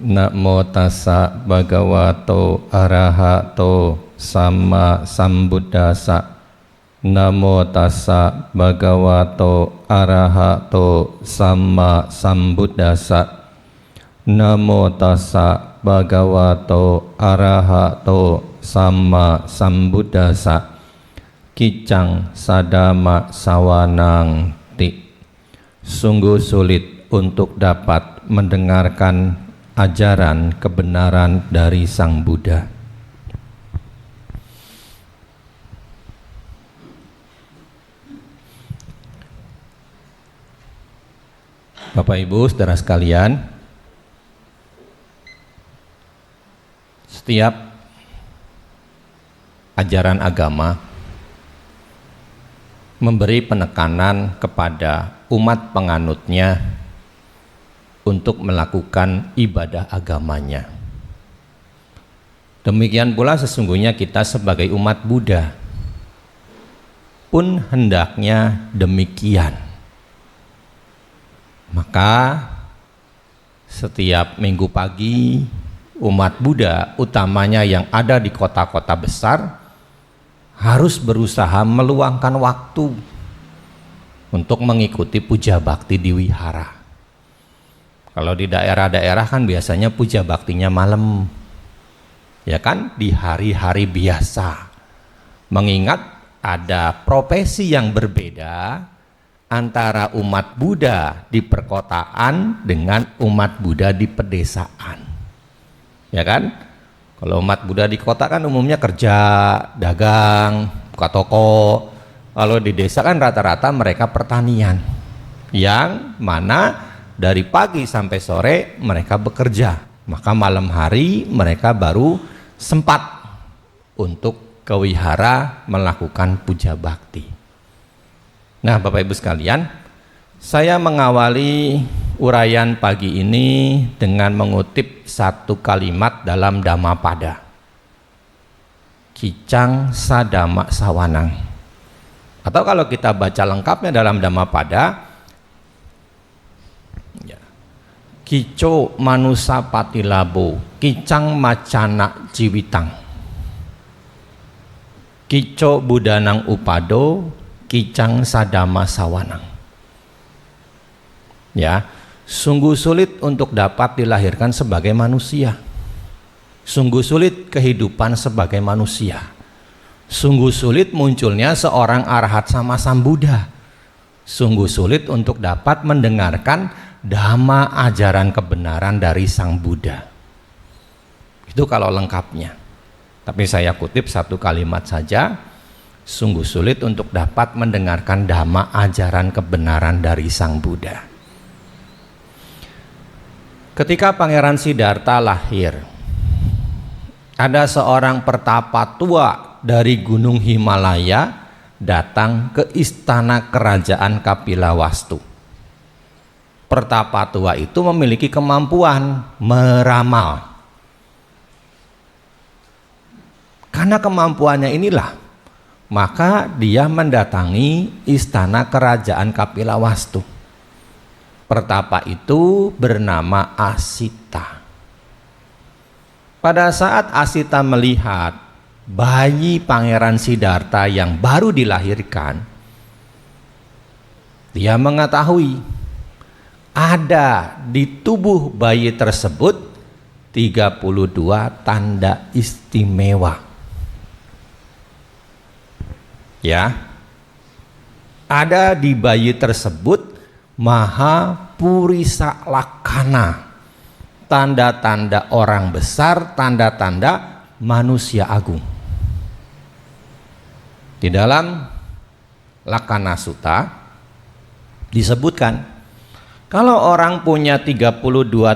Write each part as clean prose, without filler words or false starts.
Namo tassa bhagavato arahato sama sambuddhassa. Namo tassa bhagavato arahato sama sambuddhassa. Namo tassa bhagavato arahato sama sambuddhassa. Kicang sadama sawanang ti. Sungguh sulit untuk dapat mendengarkan ajaran kebenaran dari Sang Buddha. Bapak Ibu, saudara sekalian, setiap ajaran agama memberi penekanan kepada umat penganutnya untuk melakukan ibadah agamanya. Demikian pula sesungguhnya kita sebagai umat Buddha pun hendaknya demikian. Maka setiap minggu pagi umat Buddha, utamanya yang ada di kota-kota besar, harus berusaha meluangkan waktu untuk mengikuti puja bakti di wihara. Kalau di daerah-daerah kan biasanya puja baktinya malam, ya kan, di hari-hari biasa. Mengingat ada profesi yang berbeda antara umat Buddha di perkotaan dengan umat Buddha di pedesaan, ya kan? Kalau umat Buddha di kota kan umumnya kerja, dagang, buka toko. Kalau di desa kan rata-rata mereka pertanian, yang mana dari pagi sampai sore mereka bekerja. Maka malam hari mereka baru sempat untuk ke wihara melakukan puja bakti. Nah, Bapak Ibu sekalian, saya mengawali uraian pagi ini dengan mengutip satu kalimat dalam Dhammapada. Kicang sadama sawanang. Atau kalau kita baca lengkapnya dalam Dhammapada, Kico manusa patilabo, kicang macana jiwitang. Kico budanang upado, kicang sadama sawanang. Ya, sungguh sulit untuk dapat dilahirkan sebagai manusia. Sungguh sulit kehidupan sebagai manusia. Sungguh sulit munculnya seorang arahat sama Sang Buddha. Sungguh sulit untuk dapat mendengarkan dhamma, ajaran kebenaran dari Sang Buddha. Itu kalau lengkapnya. Tapi saya kutip satu kalimat saja. Sungguh sulit untuk dapat mendengarkan dhamma, ajaran kebenaran dari Sang Buddha. Ketika Pangeran Siddhartha lahir, ada seorang pertapa tua dari Gunung Himalaya datang ke istana kerajaan Kapilawastu. Pertapa tua itu memiliki kemampuan meramal. Karena kemampuannya inilah, maka dia mendatangi istana kerajaan Kapilawastu. Pertapa itu bernama Asita. Pada saat Asita melihat bayi Pangeran Siddhartha yang baru dilahirkan, dia mengetahui ada di tubuh bayi tersebut 32 tanda istimewa. Ya, ada di bayi tersebut maha purisa lakana, tanda-tanda orang besar, tanda-tanda manusia agung. Di dalam Lakana Sutta disebutkan, kalau orang punya 32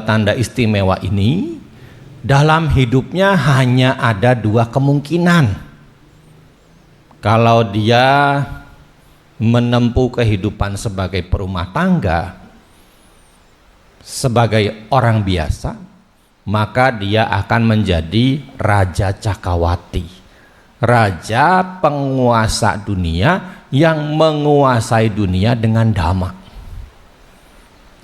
tanda istimewa ini, dalam hidupnya hanya ada dua kemungkinan. Kalau dia menempuh kehidupan sebagai perumah tangga, sebagai orang biasa, maka dia akan menjadi Raja Cakawati, raja penguasa dunia yang menguasai dunia dengan dhamma.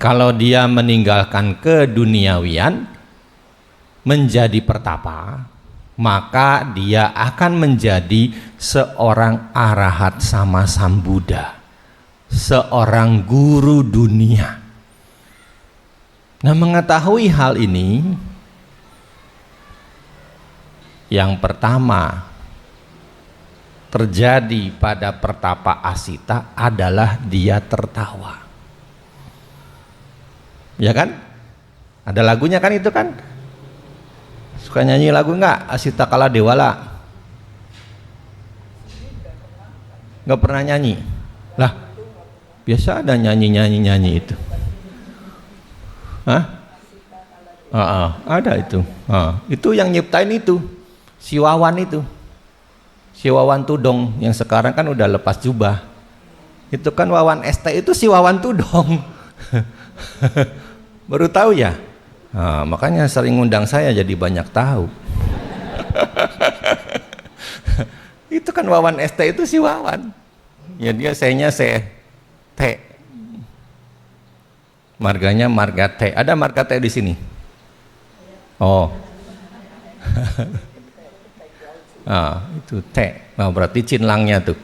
Kalau dia meninggalkan keduniawian, menjadi pertapa, maka dia akan menjadi seorang arahat sama Sang Buddha, seorang guru dunia. Nah, mengetahui hal ini, yang pertama terjadi pada pertapa Asita adalah dia tertawa. Ya kan? Ada lagunya kan itu kan? Suka nyanyi lagu enggak? Asita Kala Dewala? Enggak pernah nyanyi? Lah, biasa ada nyanyi itu. Hah? Ada itu. Itu yang nyiptain itu, si Wawan itu. Si Wawan Tudong yang sekarang kan udah lepas jubah. Itu kan Wawan ST itu si Wawan Tudong. Baru tahu ya? Makanya sering ngundang saya jadi banyak tahu. Itu kan Wawan ST itu si Wawan. Ya dia saya T. Marganya marga T. Ada marga T di sini? Oh. Itu T. Nah, berarti cinlangnya tuh.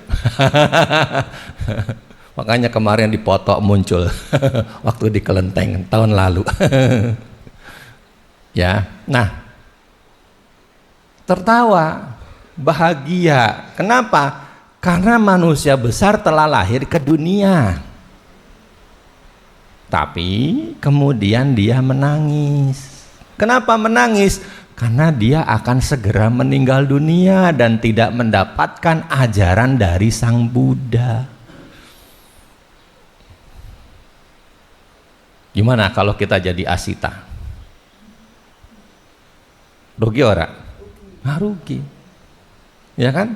Makanya kemarin dipoto muncul waktu di Kelenteng tahun lalu. Ya. Nah, tertawa, bahagia. Kenapa? Karena manusia besar telah lahir ke dunia. Tapi kemudian dia menangis. Kenapa menangis? Karena dia akan segera meninggal dunia dan tidak mendapatkan ajaran dari Sang Buddha. Gimana kalau kita jadi Asita? Rugi ora? Rugi. Ya kan?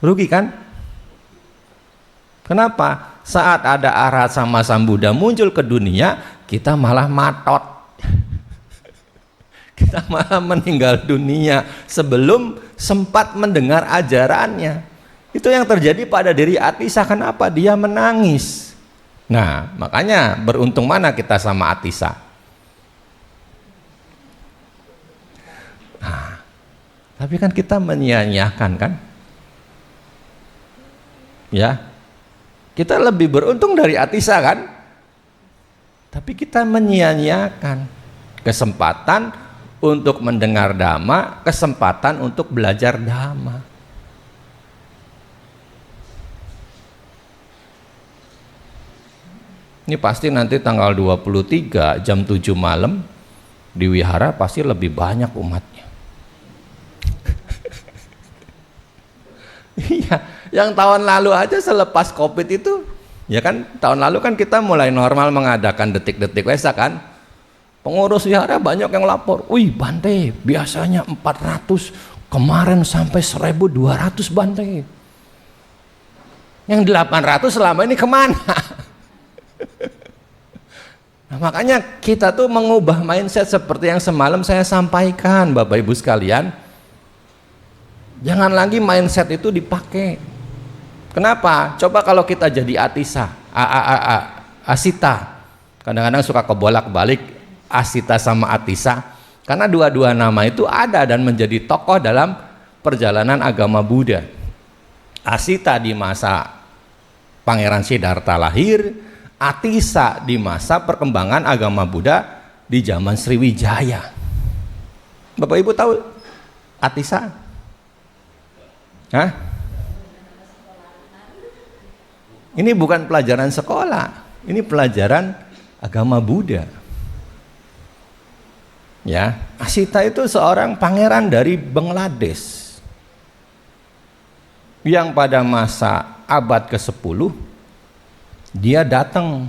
Rugi kan? Kenapa? Saat ada arahat sama Sang Buddha muncul ke dunia, kita malah matot. Kita malah meninggal dunia sebelum sempat mendengar ajarannya. Itu yang terjadi pada diri Atisa. Kenapa? Dia menangis. Nah, makanya beruntung mana kita sama Atisa. Nah, tapi kan kita menyia-nyiakan kan? Ya, kita lebih beruntung dari Atisa kan? Tapi kita menyia-nyiakan kesempatan untuk mendengar Dhamma, kesempatan untuk belajar Dhamma. Ini pasti nanti tanggal 23 jam 7 malam di wihara pasti lebih banyak umatnya. Iya, yang tahun lalu aja selepas COVID itu, ya kan, tahun lalu kan kita mulai normal mengadakan detik-detik Wesak kan. Pengurus wihara banyak yang lapor, wih Bante, biasanya 400, kemarin sampai 1.200 Bante. Yang 800 selama ini kemana? Nah, makanya kita tuh mengubah mindset seperti yang semalam saya sampaikan, Bapak Ibu sekalian. Jangan lagi mindset itu dipakai. Kenapa? Coba kalau kita jadi Atisa, Asita. Kadang-kadang suka kebolak-balik Asita sama Atisa, karena dua-dua nama itu ada dan menjadi tokoh dalam perjalanan agama Buddha. Asita di masa Pangeran Siddhartha lahir, Atisa di masa perkembangan agama Buddha di zaman Sriwijaya. Bapak Ibu tahu Atisa? Hah? Ini bukan pelajaran sekolah, ini pelajaran agama Buddha. Ya, Asita itu seorang pangeran dari Bangladesh yang pada masa abad ke-10 dia datang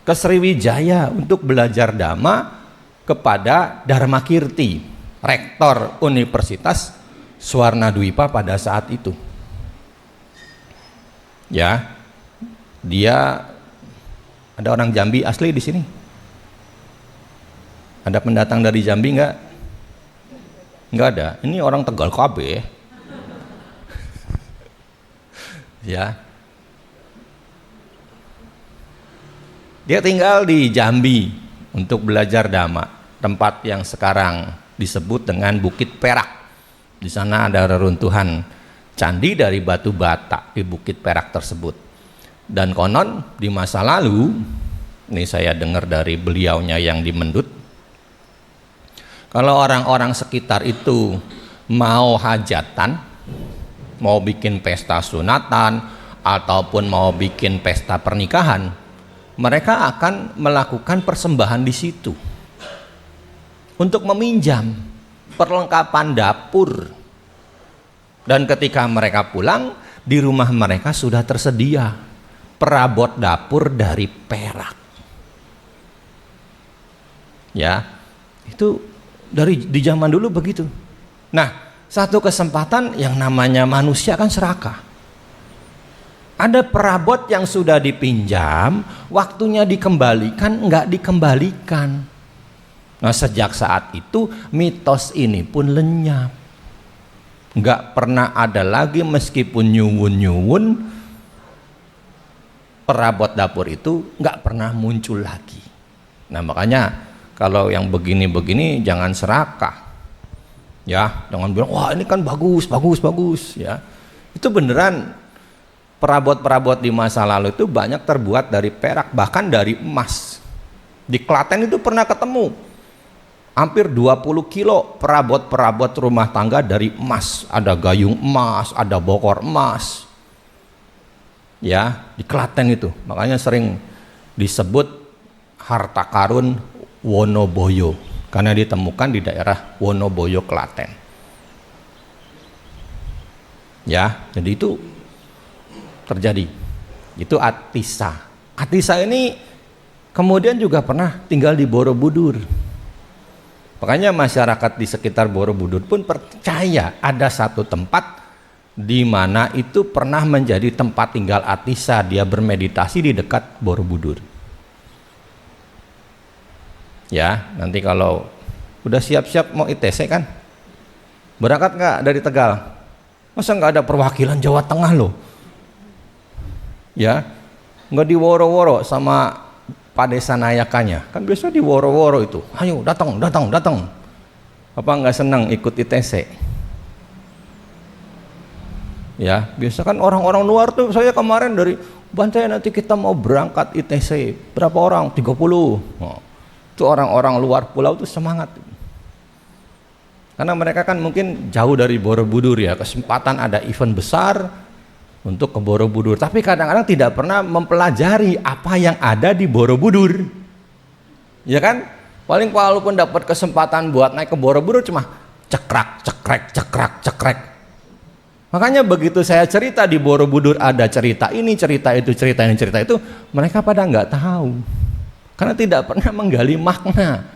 ke Sriwijaya untuk belajar Dhamma kepada Dharmakirti, rektor Universitas Swarnadwipa pada saat itu. Ya, dia ada orang Jambi asli di sini. Ada pendatang dari Jambi enggak? Enggak ada. Ini orang Tegal KB. Ya. Dia tinggal di Jambi untuk belajar Dhamma. tempat yang sekarang disebut dengan Bukit Perak. Di sana ada reruntuhan candi dari batu bata di Bukit Perak tersebut. Dan konon di masa lalu, ini saya dengar dari beliaunya yang di Mendut, kalau orang-orang sekitar itu mau hajatan, mau bikin pesta sunatan ataupun mau bikin pesta pernikahan, mereka akan melakukan persembahan di situ untuk meminjam perlengkapan dapur. Dan ketika mereka pulang, di rumah mereka sudah tersedia perabot dapur dari perak. Ya, itu di zaman dulu begitu. Nah, satu kesempatan yang namanya manusia kan serakah. Ada perabot yang sudah dipinjam, waktunya dikembalikan, nggak dikembalikan. Nah, sejak saat itu mitos ini pun lenyap. Nggak pernah ada lagi, meskipun nyuwun-nyuwun, perabot dapur itu nggak pernah muncul lagi. Nah, makanya kalau yang begini-begini jangan serakah. Ya, jangan bilang, wah ini kan bagus ya. Itu beneran, perabot-perabot di masa lalu itu banyak terbuat dari perak, bahkan dari emas. Di Klaten itu pernah ketemu hampir 20 kilo perabot-perabot rumah tangga dari emas. Ada gayung emas, ada bokor emas. Ya, di Klaten itu. Makanya sering disebut harta karun Wonoboyo, karena ditemukan di daerah Wonoboyo, Klaten. Ya, jadi itu terjadi. Itu Atisa. Atisa ini kemudian juga pernah tinggal di Borobudur. Makanya masyarakat di sekitar Borobudur pun percaya ada satu tempat di mana itu pernah menjadi tempat tinggal Atisa. Dia bermeditasi di dekat Borobudur. Ya, nanti kalau udah siap-siap mau ITC kan, berangkat nggak dari Tegal? Masa nggak ada perwakilan Jawa Tengah loh? Ya, nggak di Woro-Woro sama Pak Desa Nayakannya, kan biasa di Woro-Woro itu. Ayo datang. Apa nggak senang ikut ITC? Ya, biasa kan orang-orang luar tuh. Saya kemarin dari Bantai, nanti kita mau berangkat ITC. Berapa orang? 30. Oh. Itu orang-orang luar pulau tuh semangat, karena mereka kan mungkin jauh dari Borobudur ya, kesempatan ada event besar untuk ke Borobudur, tapi kadang-kadang tidak pernah mempelajari apa yang ada di Borobudur, ya kan? Paling walaupun dapat kesempatan buat naik ke Borobudur cuma cekrek. Makanya begitu saya cerita di Borobudur ada cerita ini, cerita itu, cerita ini, cerita itu, mereka pada nggak tahu. Karena tidak pernah menggali makna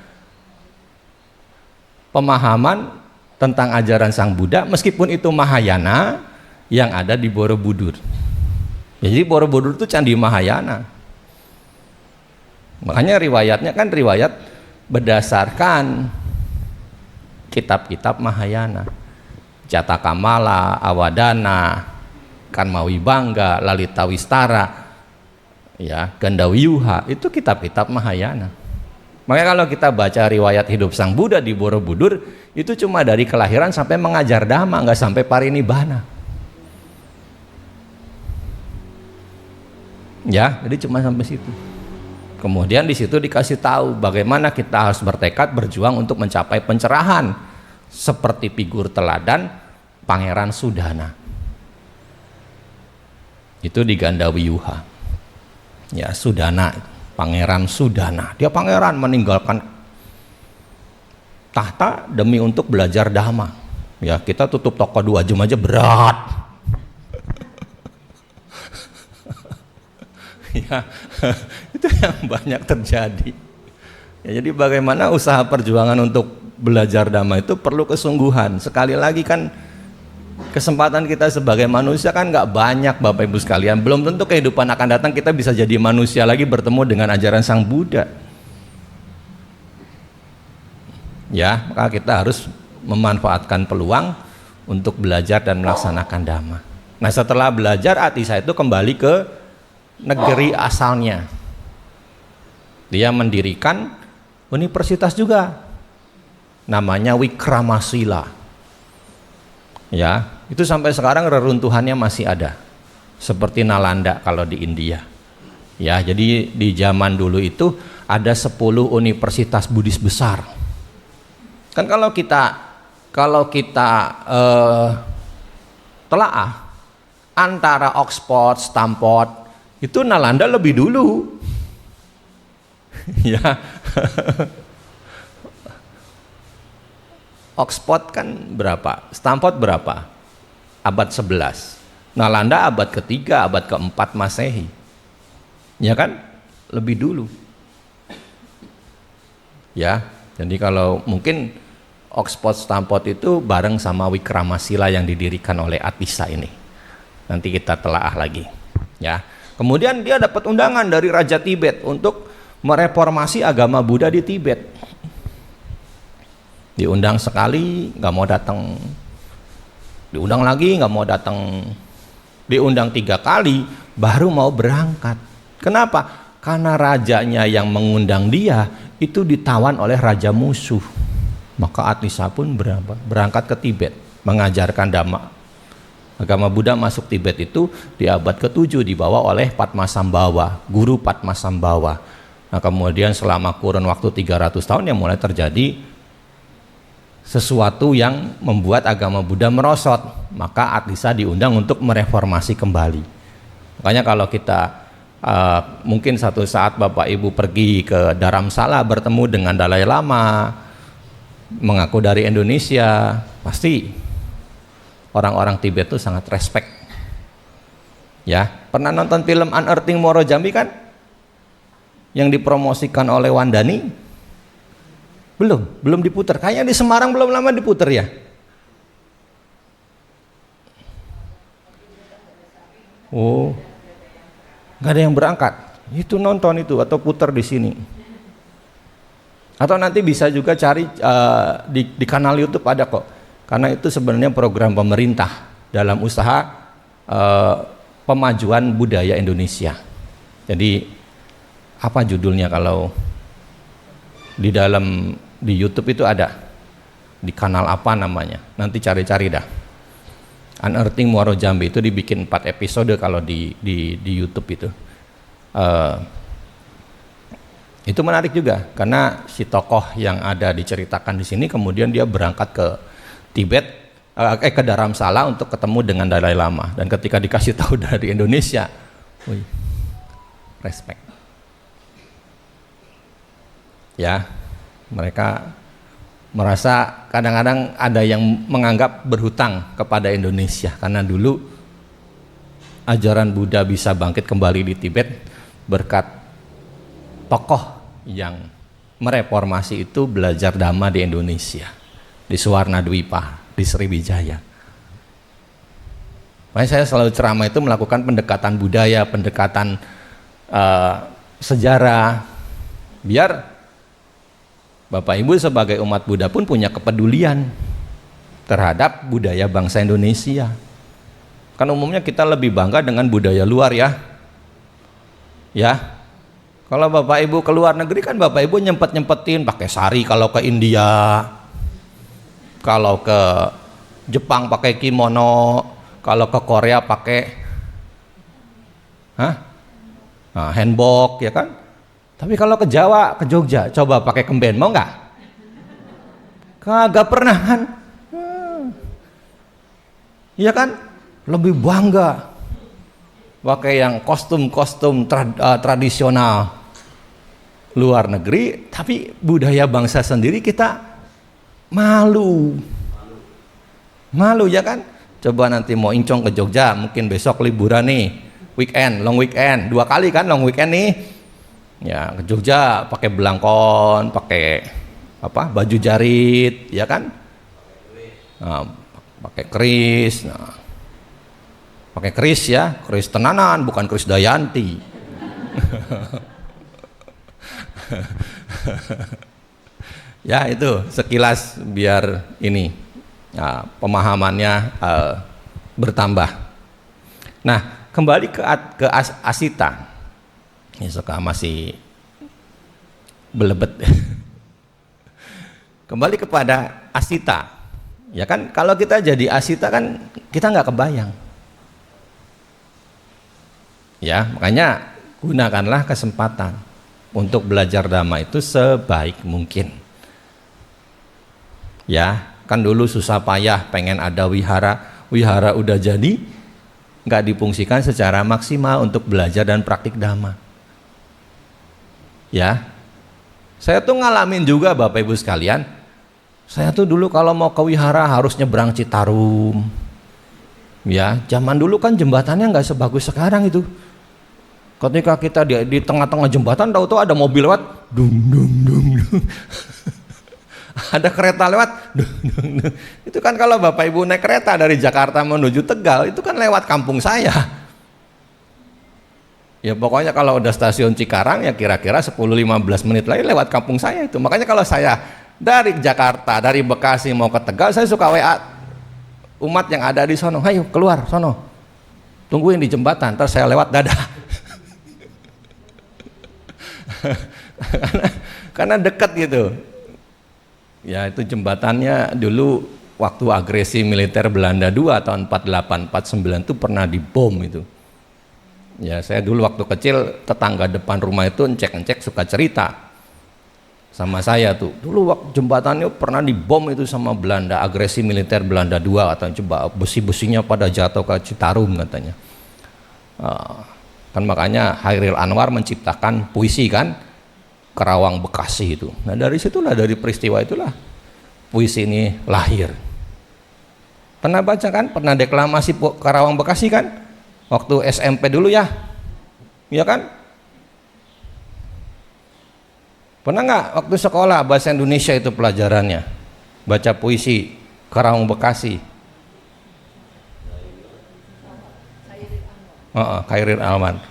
pemahaman tentang ajaran Sang Buddha, meskipun itu Mahayana yang ada di Borobudur. Jadi Borobudur itu candi Mahayana. Makanya riwayatnya kan riwayat berdasarkan kitab-kitab Mahayana. Jatakamala, Awadana, Kanmawibangga, Lalitawistara, ya, Gandawiyuha, itu kitab-kitab Mahayana. Makanya kalau kita baca riwayat hidup Sang Buddha di Borobudur, itu cuma dari kelahiran sampai mengajar dhamma, nggak sampai parinibbana. Ya, jadi cuma sampai situ. Kemudian di situ dikasih tahu bagaimana kita harus bertekad berjuang untuk mencapai pencerahan, seperti figur teladan Pangeran Sudana. Itu di Gandawiyuha. Ya, Sudana, Pangeran Sudana, dia pangeran meninggalkan tahta demi untuk belajar dhamma. Ya, kita tutup toko 2 jam aja berat. Ya, itu yang banyak terjadi. Ya, jadi bagaimana usaha perjuangan untuk belajar dhamma itu perlu kesungguhan. Sekali lagi kan, kesempatan kita sebagai manusia kan nggak banyak, Bapak Ibu sekalian. Belum tentu kehidupan akan datang kita bisa jadi manusia lagi bertemu dengan ajaran Sang Buddha. Ya, maka kita harus memanfaatkan peluang untuk belajar dan melaksanakan dhamma. Nah, setelah belajar, Atisa itu kembali ke negeri asalnya. Dia mendirikan universitas juga namanya Wikramasila. Ya, itu sampai sekarang reruntuhannya masih ada. Seperti Nalanda kalau di India. Ya, jadi di zaman dulu itu ada 10 universitas Buddhis besar. Kan kalau kita telaah antara Oxford, Stanford, itu Nalanda lebih dulu. Ya. Oxford kan berapa? Stanford berapa? Abad 11. Nalanda abad ketiga, abad keempat Masehi. Ya kan? Lebih dulu. Ya, jadi kalau mungkin Oxford, Stanford itu bareng sama Wikramasila yang didirikan oleh Atisa ini. Nanti kita telaah lagi. Ya. Kemudian dia dapat undangan dari Raja Tibet untuk mereformasi agama Buddha di Tibet. Diundang sekali, nggak mau datang. Diundang lagi, nggak mau datang. Diundang 3 kali, baru mau berangkat. Kenapa? Karena rajanya yang mengundang dia itu ditawan oleh raja musuh. Maka Atisa pun berangkat ke Tibet, mengajarkan Dhamma. Agama Buddha masuk Tibet itu di abad ke-7 dibawa oleh Padmasambhava, guru Padmasambhava. Nah, kemudian selama kurun waktu 300 tahun yang mulai terjadi sesuatu yang membuat agama Buddha merosot, maka Atisa diundang untuk mereformasi kembali. Makanya kalau kita mungkin satu saat Bapak Ibu pergi ke Dharamsala bertemu dengan Dalai Lama, mengaku dari Indonesia, pasti orang-orang Tibet itu sangat respect. Ya, pernah nonton film Unearthing Moro Jambi kan? Yang dipromosikan oleh Wandani? Belum diputar. Kayaknya di Semarang belum lama diputar ya. Oh, nggak ada yang berangkat. Itu nonton itu atau putar di sini. Atau nanti bisa juga cari di kanal YouTube ada kok. Karena itu sebenarnya program pemerintah dalam usaha pemajuan budaya Indonesia. Jadi apa judulnya kalau di YouTube itu ada, di kanal apa namanya, nanti cari-cari dah. Unearthing Muaro Jambi itu dibikin 4 episode kalau di YouTube itu. Itu menarik juga karena si tokoh yang ada diceritakan di sini kemudian dia berangkat ke Tibet, ke Dharamsala untuk ketemu dengan Dalai Lama, dan ketika dikasih tahu dari Indonesia, wih, respect. Ya, mereka merasa kadang-kadang ada yang menganggap berhutang kepada Indonesia karena dulu ajaran Buddha bisa bangkit kembali di Tibet berkat tokoh yang mereformasi itu belajar Dhamma di Indonesia, di Suwarna Dwipa, di Sriwijaya. Makanya saya selalu ceramah itu melakukan pendekatan budaya, pendekatan sejarah, biar Bapak Ibu sebagai umat Buddha pun punya kepedulian terhadap budaya bangsa Indonesia. Kan umumnya kita lebih bangga dengan budaya luar ya. Ya. Kalau Bapak Ibu ke luar negeri kan Bapak Ibu nyempet-nyempetin pakai sari kalau ke India. Kalau ke Jepang pakai kimono, kalau ke Korea pakai hanbok ya kan? Tapi kalau ke Jawa, ke Jogja, coba pakai kemben, mau nggak? Kagak pernah kan? Iya kan? Lebih bangga pakai yang kostum-kostum tradisional luar negeri, tapi budaya bangsa sendiri kita malu ya kan? Coba nanti mau incong ke Jogja, mungkin besok liburan nih, weekend, long weekend, 2 kali kan long weekend nih. Ya, ke Jogja pakai belangkon, pakai baju jarit, ya kan? Nah, pakai keris, pakai keris ya, keris tenanan, bukan keris Dayanti. Ya itu sekilas biar ini pemahamannya bertambah. Nah, kembali ke Asita. Ini suka masih belebet. Kembali kepada asita. Ya kan, kalau kita jadi asita kan kita nggak kebayang. Ya, makanya gunakanlah kesempatan untuk belajar Dhamma itu sebaik mungkin. Ya, kan dulu susah payah pengen ada wihara udah jadi, nggak difungsikan secara maksimal untuk belajar dan praktik Dhamma. Ya, saya tuh ngalamin juga Bapak Ibu sekalian, saya tuh dulu kalau mau ke wihara harus nyebrang Citarum. Ya, zaman dulu kan jembatannya nggak sebagus sekarang itu. Ketika kita di tengah-tengah jembatan, tahu-tahu ada mobil lewat, dung dung dung dung. Ada kereta lewat, dung dung dung. Itu kan kalau Bapak Ibu naik kereta dari Jakarta menuju Tegal, itu kan lewat kampung saya. Ya pokoknya kalau udah stasiun Cikarang ya kira-kira 10-15 menit lagi lewat kampung saya itu. Makanya kalau saya dari Jakarta, dari Bekasi mau ke Tegal, saya suka WA umat yang ada di sono, ayo keluar sono, tungguin di jembatan, ntar saya lewat, dadah. karena dekat gitu. Ya itu jembatannya dulu waktu agresi militer Belanda 2 tahun 48-49 itu pernah dibom itu. Ya saya dulu waktu kecil tetangga depan rumah itu encek-encek suka cerita sama saya tuh, dulu waktu jembatannya pernah dibom itu sama Belanda, agresi militer Belanda 2 katanya, besi-besinya pada jatuh ke Citarum katanya. Kan makanya Hairil Anwar menciptakan puisi kan, Karawang Bekasi itu. Nah dari situlah, dari peristiwa itulah puisi ini lahir. Pernah baca kan, pernah deklamasi Karawang Bekasi kan, waktu SMP dulu ya, iya kan? Pernah nggak waktu sekolah bahasa Indonesia itu pelajarannya baca puisi Karawang Bekasi? Khairil Anwar,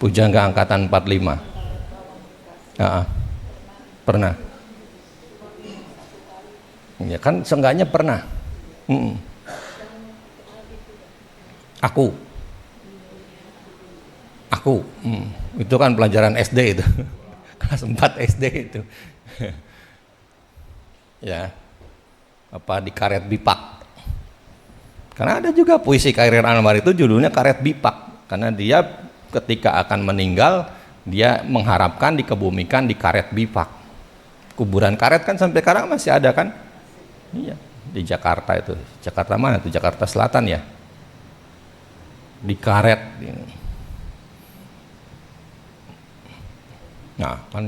Pujangga Angkatan 45. Pernah. Ya kan seenggaknya pernah. Aku itu kan pelajaran SD itu. Kelas 4 SD itu. Ya. Apa di karet bipak. Karena ada juga puisi Khairil Anwar itu judulnya Karet Bipak, karena dia ketika akan meninggal dia mengharapkan dikebumikan di karet bipak. Kuburan karet kan sampai sekarang masih ada kan? Iya, di Jakarta itu. Jakarta mana tuh? Jakarta Selatan ya. Di karet. Nah, kan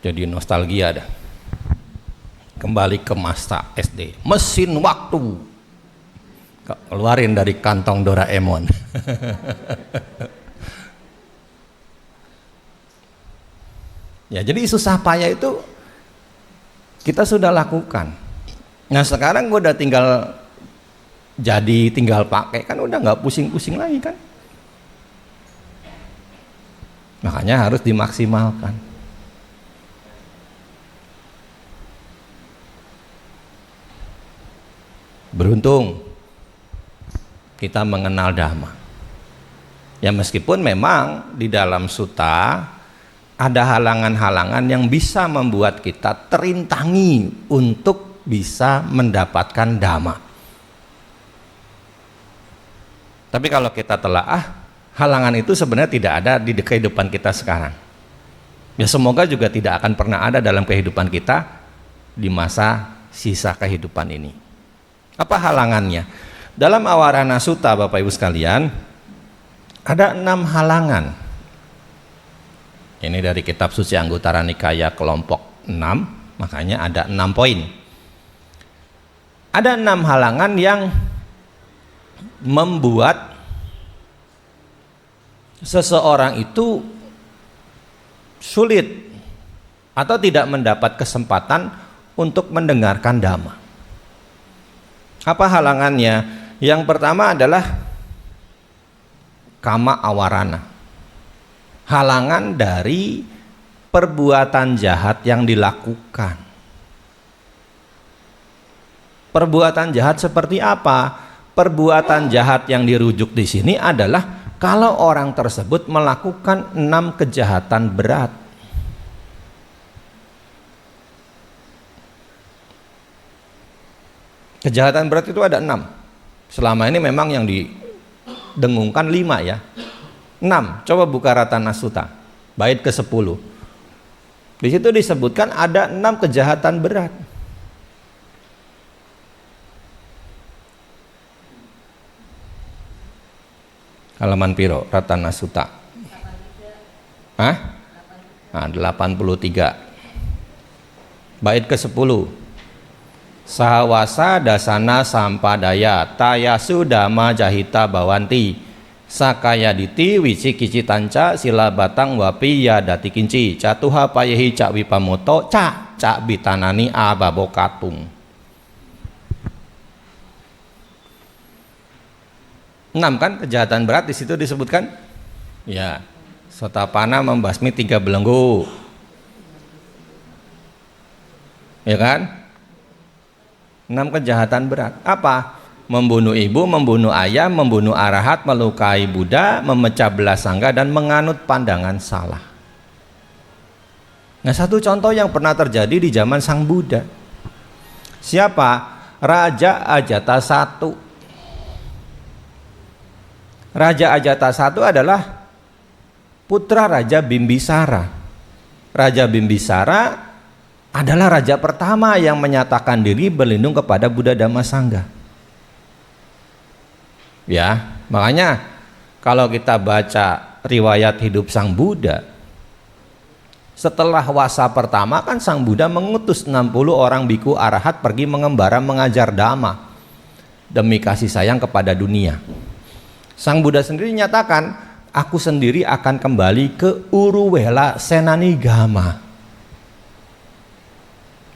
jadi nostalgia dah. Kembali ke masa SD. Mesin waktu. Keluarin dari kantong Doraemon. Ya, jadi susah payah itu kita sudah lakukan. Nah sekarang gue udah tinggal pakai kan, udah nggak pusing-pusing lagi kan. Makanya harus dimaksimalkan. Beruntung kita mengenal Dhamma. Ya meskipun memang di dalam sutta ada halangan-halangan yang bisa membuat kita terintangi untuk bisa mendapatkan Dhamma. Tapi kalau kita telaah, halangan itu sebenarnya tidak ada di kehidupan kita sekarang. Ya semoga juga tidak akan pernah ada dalam kehidupan kita di masa sisa kehidupan ini. Apa halangannya? Dalam Awarana Sutta Bapak Ibu sekalian, ada 6 halangan. Ini dari kitab Suci Anguttara Nikaya kelompok 6, makanya ada 6 poin. Ada 6 halangan yang membuat seseorang itu sulit atau tidak mendapat kesempatan untuk mendengarkan Dhamma. Apa halangannya? Yang pertama adalah kama awarana, halangan dari perbuatan jahat yang dilakukan. Perbuatan jahat seperti apa? Perbuatan jahat yang dirujuk di sini adalah kalau orang tersebut melakukan 6 kejahatan berat. Kejahatan berat itu ada 6. Selama ini memang yang didengungkan 5 ya. 6. Coba buka Ratana Sutta bait ke-10. Di situ disebutkan ada 6 kejahatan berat. Halaman piro Ratana Sutta? Hah? Nah, 83. Bait ke-10. Sahawasa dasana sampadaya tayasu dhamma jahita bawanti sakaya diti wicikici tanca sila batang wapi yadati kinci catuha payehi cak wipamoto cak bitanani ababokatung. 6 kan kejahatan berat di situ disebutkan? Ya. Sotapana membasmi 3 belenggu. Ya kan? 6 kejahatan berat. Apa? Membunuh ibu, membunuh ayah, membunuh arahat, melukai Buddha, memecah belah sangga, dan menganut pandangan salah. Nah, satu contoh yang pernah terjadi di zaman Sang Buddha. Siapa? Raja Ajatasattu. Raja Ajatasattu adalah putra Raja Bimbisara. Raja Bimbisara adalah raja pertama yang menyatakan diri berlindung kepada Buddha Dhamma Sangha. Ya, makanya kalau kita baca riwayat hidup Sang Buddha, setelah wasa pertama kan Sang Buddha mengutus 60 orang biku arahat pergi mengembara mengajar Dhamma demi kasih sayang kepada dunia. Sang Buddha sendiri nyatakan, aku sendiri akan kembali ke Uruwela Senanigama.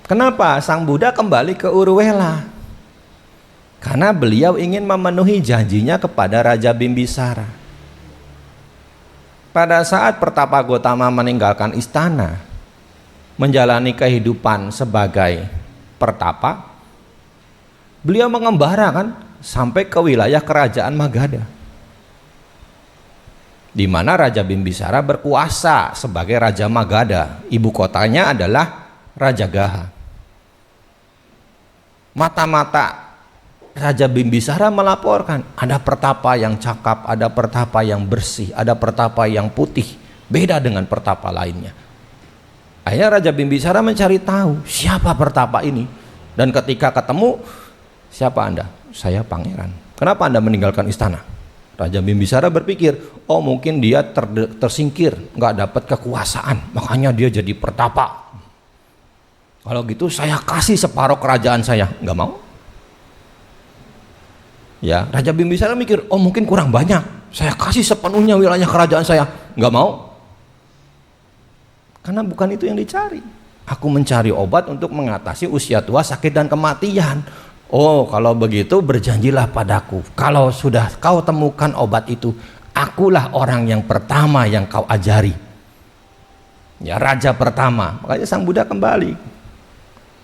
Kenapa Sang Buddha kembali ke Uruwela? Karena beliau ingin memenuhi janjinya kepada Raja Bimbisara. Pada saat Pertapa Gotama meninggalkan istana, menjalani kehidupan sebagai pertapa, beliau mengembara kan sampai ke wilayah kerajaan Magadha, di mana Raja Bimbisara berkuasa sebagai Raja Magadha. Ibu kotanya adalah Rajagaha. Mata-mata Raja Bimbisara melaporkan ada pertapa yang cakap, ada pertapa yang bersih, ada pertapa yang putih, beda dengan pertapa lainnya. Akhirnya Raja Bimbisara mencari tahu siapa pertapa ini, dan ketika ketemu, siapa Anda? Saya pangeran. Kenapa Anda meninggalkan istana? Raja Bimbisara berpikir, oh mungkin dia tersingkir, nggak dapat kekuasaan, makanya dia jadi pertapa. Kalau gitu saya kasih separuh kerajaan saya. Nggak mau. Ya, Raja Bimbisara mikir, oh mungkin kurang banyak, saya kasih sepenuhnya wilayah kerajaan saya. Nggak mau. Karena bukan itu yang dicari. Aku mencari obat untuk mengatasi usia tua, sakit, dan kematian. Oh, kalau begitu berjanjilah padaku, kalau sudah kau temukan obat itu, akulah orang yang pertama yang kau ajari. Ya, raja pertama. Makanya Sang Buddha kembali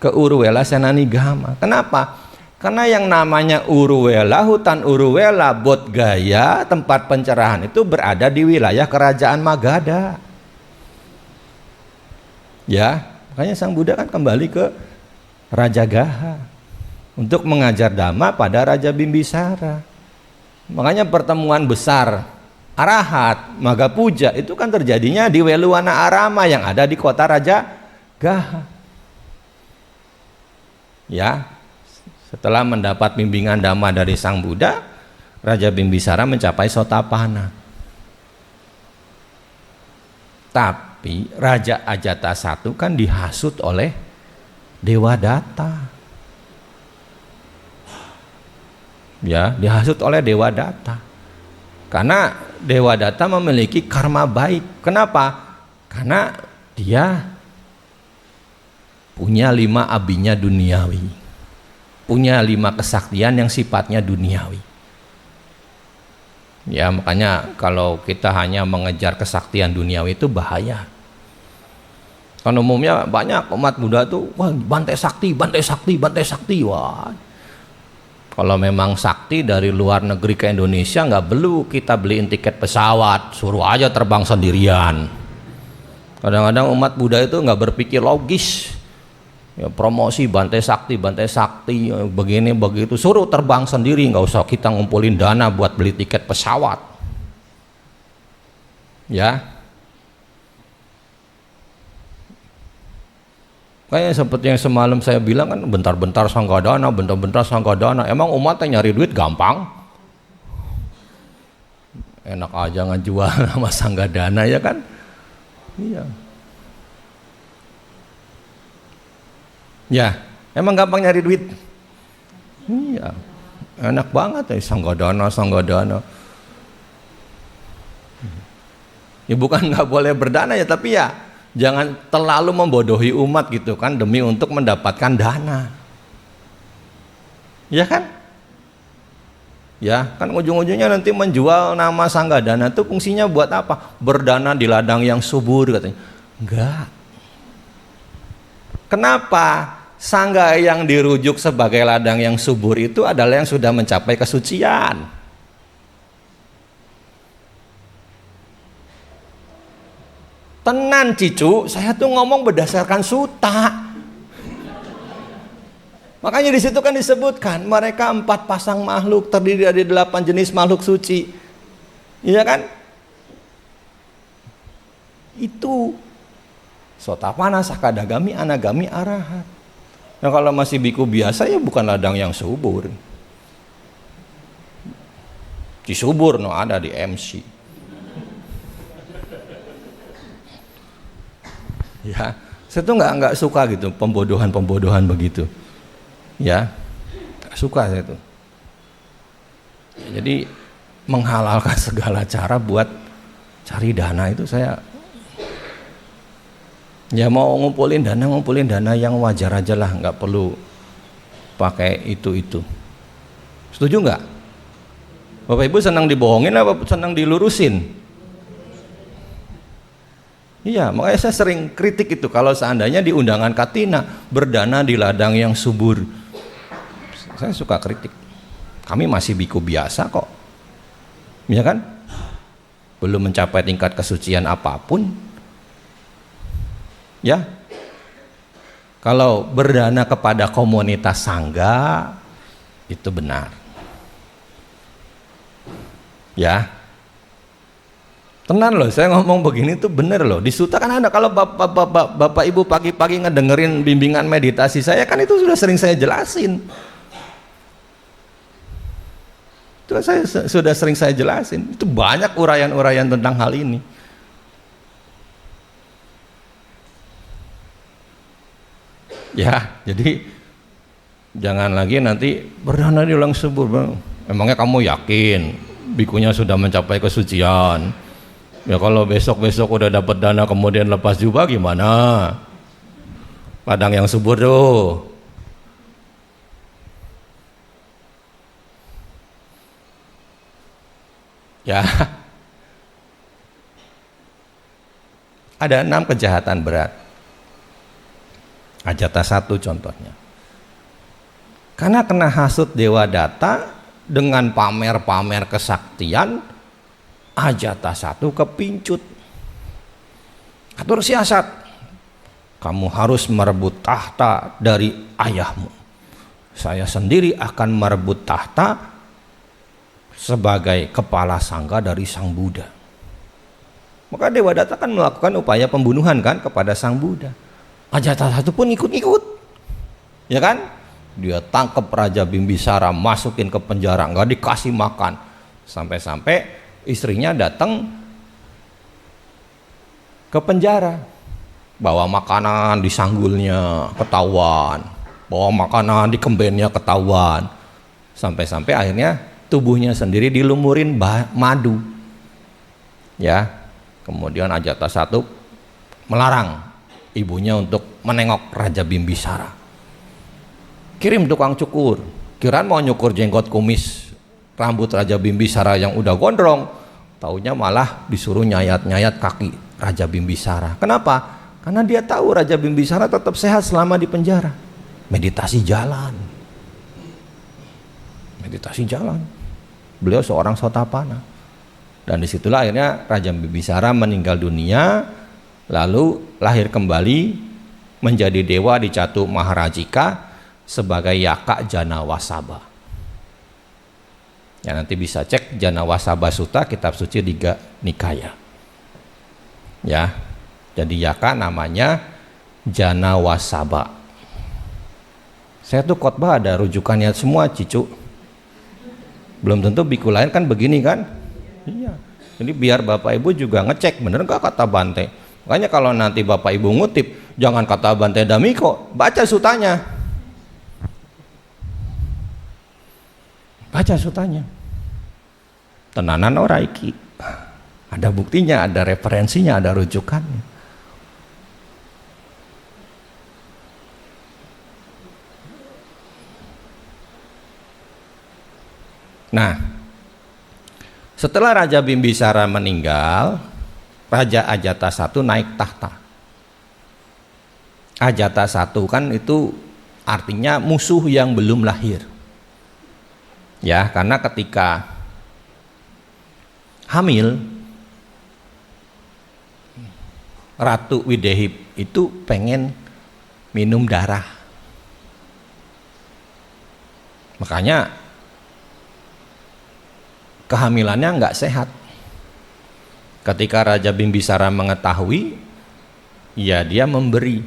ke Uruwela Senanigama. Kenapa? Karena yang namanya Uruwela, hutan Uruwela, Bodhgaya, tempat pencerahan itu berada di wilayah kerajaan Magadha. Ya, makanya Sang Buddha kan kembali ke Rajagaha untuk mengajar Dhamma pada Raja Bimbisara. Makanya pertemuan besar Arahat, Magapuja itu kan terjadinya di Weluwana Arama yang ada di kota Rajagaha. Ya, setelah mendapat bimbingan Dhamma dari Sang Buddha, Raja Bimbisara mencapai Sotapanna. Tapi Raja Ajatasattu kan dihasut oleh Dewadatta. Ya, dihasut oleh Dewadatta. Karena Dewadatta memiliki karma baik. Kenapa? Karena dia punya 5 abinya duniawi, punya 5 kesaktian yang sifatnya duniawi. Ya, makanya kalau kita hanya mengejar kesaktian duniawi itu bahaya. Kan umumnya banyak umat Buddha tuh, wah bantai sakti, bantai sakti, bantai sakti. Wah, kalau memang sakti dari luar negeri ke Indonesia, nggak perlu kita beliin tiket pesawat, suruh aja terbang sendirian. Kadang-kadang umat Buddha itu nggak berpikir logis. Ya, promosi Bantai Sakti begini begitu, suruh terbang sendiri, nggak usah kita ngumpulin dana buat beli tiket pesawat. Ya, kayak seperti yang semalam saya bilang kan, bentar-bentar sanggadana, bentar-bentar sanggadana. Emang umatnya nyari duit gampang? Enak aja ngejual sama sanggadana, ya kan? Iya. Ya, emang gampang nyari duit? Iya, enak banget ya sanggadana. Ya bukan nggak boleh berdana ya, tapi ya jangan terlalu membodohi umat gitu kan demi untuk mendapatkan dana. Ya kan? Ya kan ujung-ujungnya nanti menjual nama sanggadana itu fungsinya buat apa? Berdana di ladang yang subur katanya. Enggak. Kenapa? Sangga yang dirujuk sebagai ladang yang subur itu adalah yang sudah mencapai kesucian. Tenan cicu, saya tuh ngomong berdasarkan suta. Makanya di situ kan disebutkan mereka 4 pasang makhluk terdiri dari 8 jenis makhluk suci. Iya kan? Itu Sotapana, Sakadagami, Anagami, Arahat. Nah kalau masih biku biasa ya bukan ladang yang subur. Cisubur no ada di MC. Ya, saya tuh nggak suka gitu pembodohan begitu. Ya, nggak suka saya tuh. Jadi menghalalkan segala cara buat cari dana itu saya. Ya mau ngumpulin dana yang wajar aja lah, nggak perlu pakai itu. Setuju nggak? Bapak Ibu senang dibohongin apa senang dilurusin? Iya, makanya saya sering kritik itu kalau seandainya di undangan Katina berdana di ladang yang subur. Saya suka kritik. Kami masih biku biasa kok. Ya kan? Belum mencapai tingkat kesucian apapun. Ya, kalau berdana kepada komunitas sangga itu benar. Ya, tenan loh, saya ngomong begini tuh bener loh. Di suta kan ada, kalau bapak ibu pagi-pagi ngedengerin bimbingan meditasi saya kan itu sudah sering saya jelasin. Itu saya sudah sering saya jelasin. Itu banyak uraian-uraian tentang hal ini. Ya, jadi jangan lagi nanti berdana di ladang subur. Emangnya kamu yakin bikunya sudah mencapai kesucian? Ya kalau besok-besok udah dapat dana kemudian lepas jubah gimana? Ladang yang subur tuh. Ya. Ada 6 kejahatan berat. Ajata 1 contohnya. Karena kena hasut Dewa Data dengan pamer-pamer kesaktian, Ajata 1 kepincut. Atur siasat. Kamu harus merebut tahta dari ayahmu. Saya sendiri akan merebut tahta sebagai kepala sangga dari Sang Buddha. Maka Dewa Data kan melakukan upaya pembunuhan kan kepada Sang Buddha. Ajata 1 pun ikut-ikut, ya kan? Dia tangkap Raja Bimbisara, masukin ke penjara, nggak dikasih makan, sampai-sampai istrinya datang ke penjara, bawa makanan di sanggulnya ketahuan, bawa makanan di kembennya ketahuan, sampai-sampai akhirnya tubuhnya sendiri dilumurin madu, ya. Kemudian Ajata 1 melarang ibunya untuk menengok Raja Bimbisara. Kirim tukang cukur, kirain mau nyukur jenggot kumis rambut Raja Bimbisara yang udah gondrong, taunya malah disuruh nyayat-nyayat kaki Raja Bimbisara. Kenapa? Karena dia tahu Raja Bimbisara tetap sehat selama di penjara. Meditasi jalan. Beliau seorang Sotapana. Dan disitulah akhirnya Raja Bimbisara meninggal dunia, lalu lahir kembali menjadi dewa di Catu Maharajika sebagai Yaka Janawasaba. Ya, nanti bisa cek Janawasaba Sutta, kitab suci Digha Nikaya. Ya, jadi Yaka namanya Janawasaba. Saya tuh khotbah ada rujukannya semua, Cicu. Belum tentu biku lain kan begini kan? Iya. Jadi biar Bapak Ibu juga ngecek bener nggak kata Bante. Makanya kalau nanti Bapak Ibu ngutip, jangan kata Bante Damiko, baca sutanya. Baca sutanya. Tenanan ora iki. Ada buktinya, ada referensinya, ada rujukannya. Nah, setelah Raja Bimbisara meninggal, Raja Ajatasattu naik tahta. Ajatasattu kan itu artinya musuh yang belum lahir. Ya, karena ketika hamil, Ratu Widehip itu pengen minum darah. Makanya kehamilannya nggak sehat. Ketika Raja Bimbisara mengetahui, ya dia memberi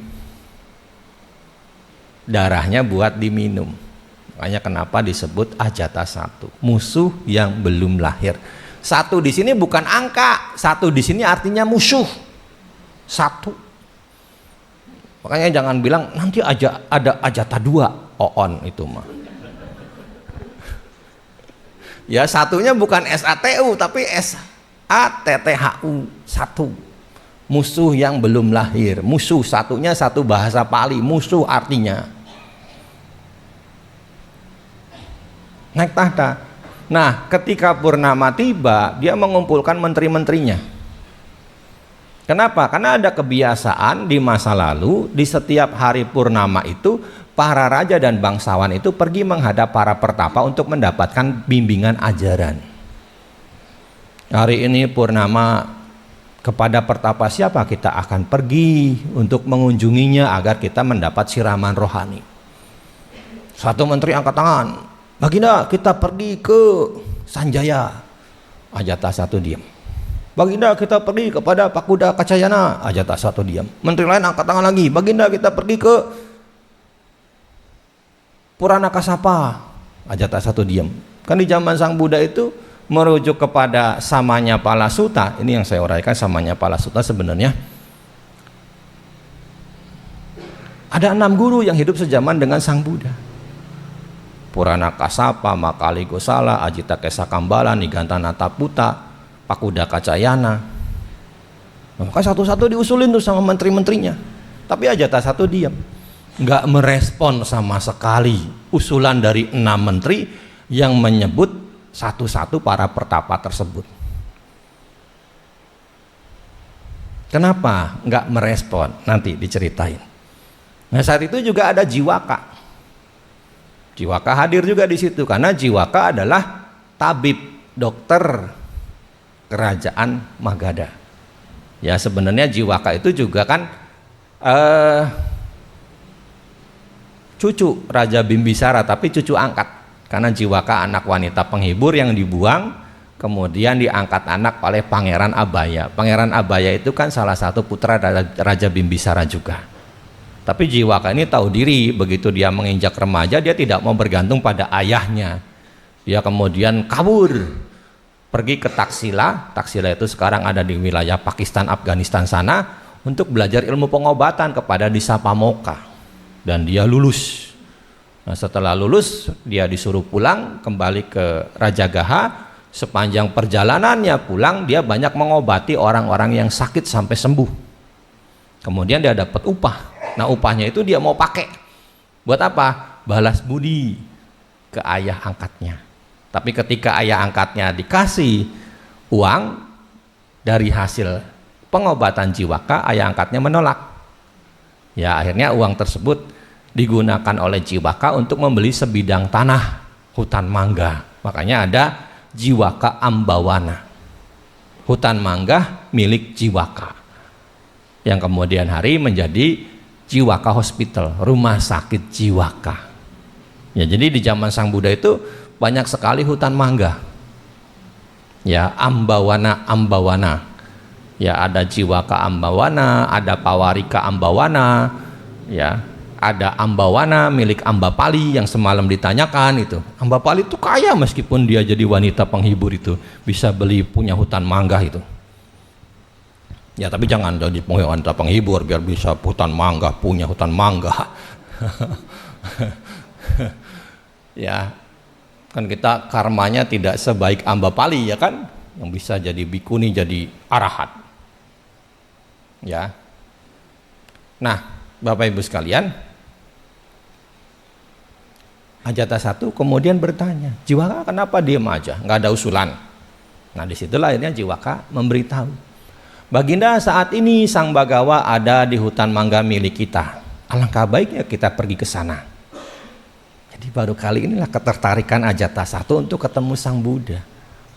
darahnya buat diminum. Makanya kenapa disebut Ajatasattu, musuh yang belum lahir. Satu di sini bukan angka, satu di sini artinya musuh. Satu. Makanya jangan bilang nanti aja ada Ajata 2, Oon itu mah. Ya, satunya bukan SATU tapi SATTHU, satu. Musuh yang belum lahir. Musuh satunya satu bahasa Pali, musuh artinya naik tahta. Nah, ketika Purnama tiba, dia mengumpulkan menteri-menterinya. Kenapa? Karena ada kebiasaan di masa lalu, di setiap hari Purnama itu para raja dan bangsawan itu pergi menghadap para pertapa untuk mendapatkan bimbingan ajaran. Hari ini Purnama, kepada pertapa siapa kita akan pergi untuk mengunjunginya agar kita mendapat siraman rohani. Satu menteri angkat tangan, Baginda kita pergi ke Sanjaya. Ajatasattu diam. Baginda kita pergi kepada Pakuda Kacayana. Ajatasattu diam. Menteri lain angkat tangan lagi, Baginda kita pergi ke Purana Kasapa. Ajatasattu diam. Kan di zaman Sang Buddha itu merujuk kepada Samanya Palasuta. Ini yang saya uraikan, Samanya Palasuta sebenarnya ada 6 guru yang hidup sejaman dengan Sang Buddha. Purana Kasapa, Makali Gosala, Ajita Kesa Kambala, Nigantana Taputa, Pakuda Kacayana. Maka satu-satu diusulin tuh sama menteri-menterinya. Tapi Ajatasattu diam, nggak merespon sama sekali usulan dari 6 menteri yang menyebut satu-satu para pertapa tersebut. Kenapa nggak merespon? Nanti diceritain. Nah, saat itu juga ada Jiwaka. Jiwaka hadir juga di situ karena Jiwaka adalah tabib, dokter kerajaan Magadha. Ya, sebenarnya Jiwaka itu juga kan cucu Raja Bimbisara, tapi cucu angkat. Karena Jiwaka anak wanita penghibur yang dibuang, kemudian diangkat anak oleh Pangeran Abaya. Pangeran Abaya itu kan salah satu putra Raja Bimbisara juga. Tapi Jiwaka ini tahu diri, begitu dia menginjak remaja dia tidak mau bergantung pada ayahnya. Dia kemudian kabur, pergi ke Taksila. Taksila itu sekarang ada di wilayah Pakistan, Afghanistan sana, untuk belajar ilmu pengobatan kepada Disapamoka. Dan dia lulus. Nah, setelah lulus dia disuruh pulang kembali ke Rajagaha. Sepanjang perjalanannya pulang dia banyak mengobati orang-orang yang sakit sampai sembuh. Kemudian dia dapat upah. Nah, upahnya itu dia mau pakai buat apa? Balas budi ke ayah angkatnya. Tapi ketika ayah angkatnya dikasih uang dari hasil pengobatan Jiwaka, ayah angkatnya menolak. Ya, akhirnya uang tersebut digunakan oleh Jiwaka untuk membeli sebidang tanah hutan mangga. Makanya ada Jiwaka Ambawana, hutan mangga milik Jiwaka, yang kemudian hari menjadi Jiwaka Hospital, rumah sakit Jiwaka. Ya, jadi di zaman Sang Buddha itu banyak sekali hutan mangga. Ya, Ambawana. Ya, ada Jiwaka Ambawana, ada Pawarika Ambawana, ya, ada Ambawana milik Ambapali yang semalam ditanyakan itu. Ambapali itu kaya meskipun dia jadi wanita penghibur itu, bisa beli punya hutan mangga itu. Ya, tapi jangan jadi wanita penghibur biar bisa hutan mangga, punya hutan mangga. Ya, kan kita karmanya tidak sebaik Ambapali ya kan, yang bisa jadi bikuni, jadi arahat. Ya. Nah, Bapak Ibu sekalian, Ajatasattu kemudian bertanya, Jiwaka kenapa diam aja, nggak ada usulan? Nah, disitulah akhirnya Jiwaka memberitahu, Baginda, saat ini Sang Bagawa ada di hutan mangga milik kita. Alangkah baiknya kita pergi ke sana. Jadi baru kali inilah ketertarikan Ajatasattu untuk ketemu Sang Buddha.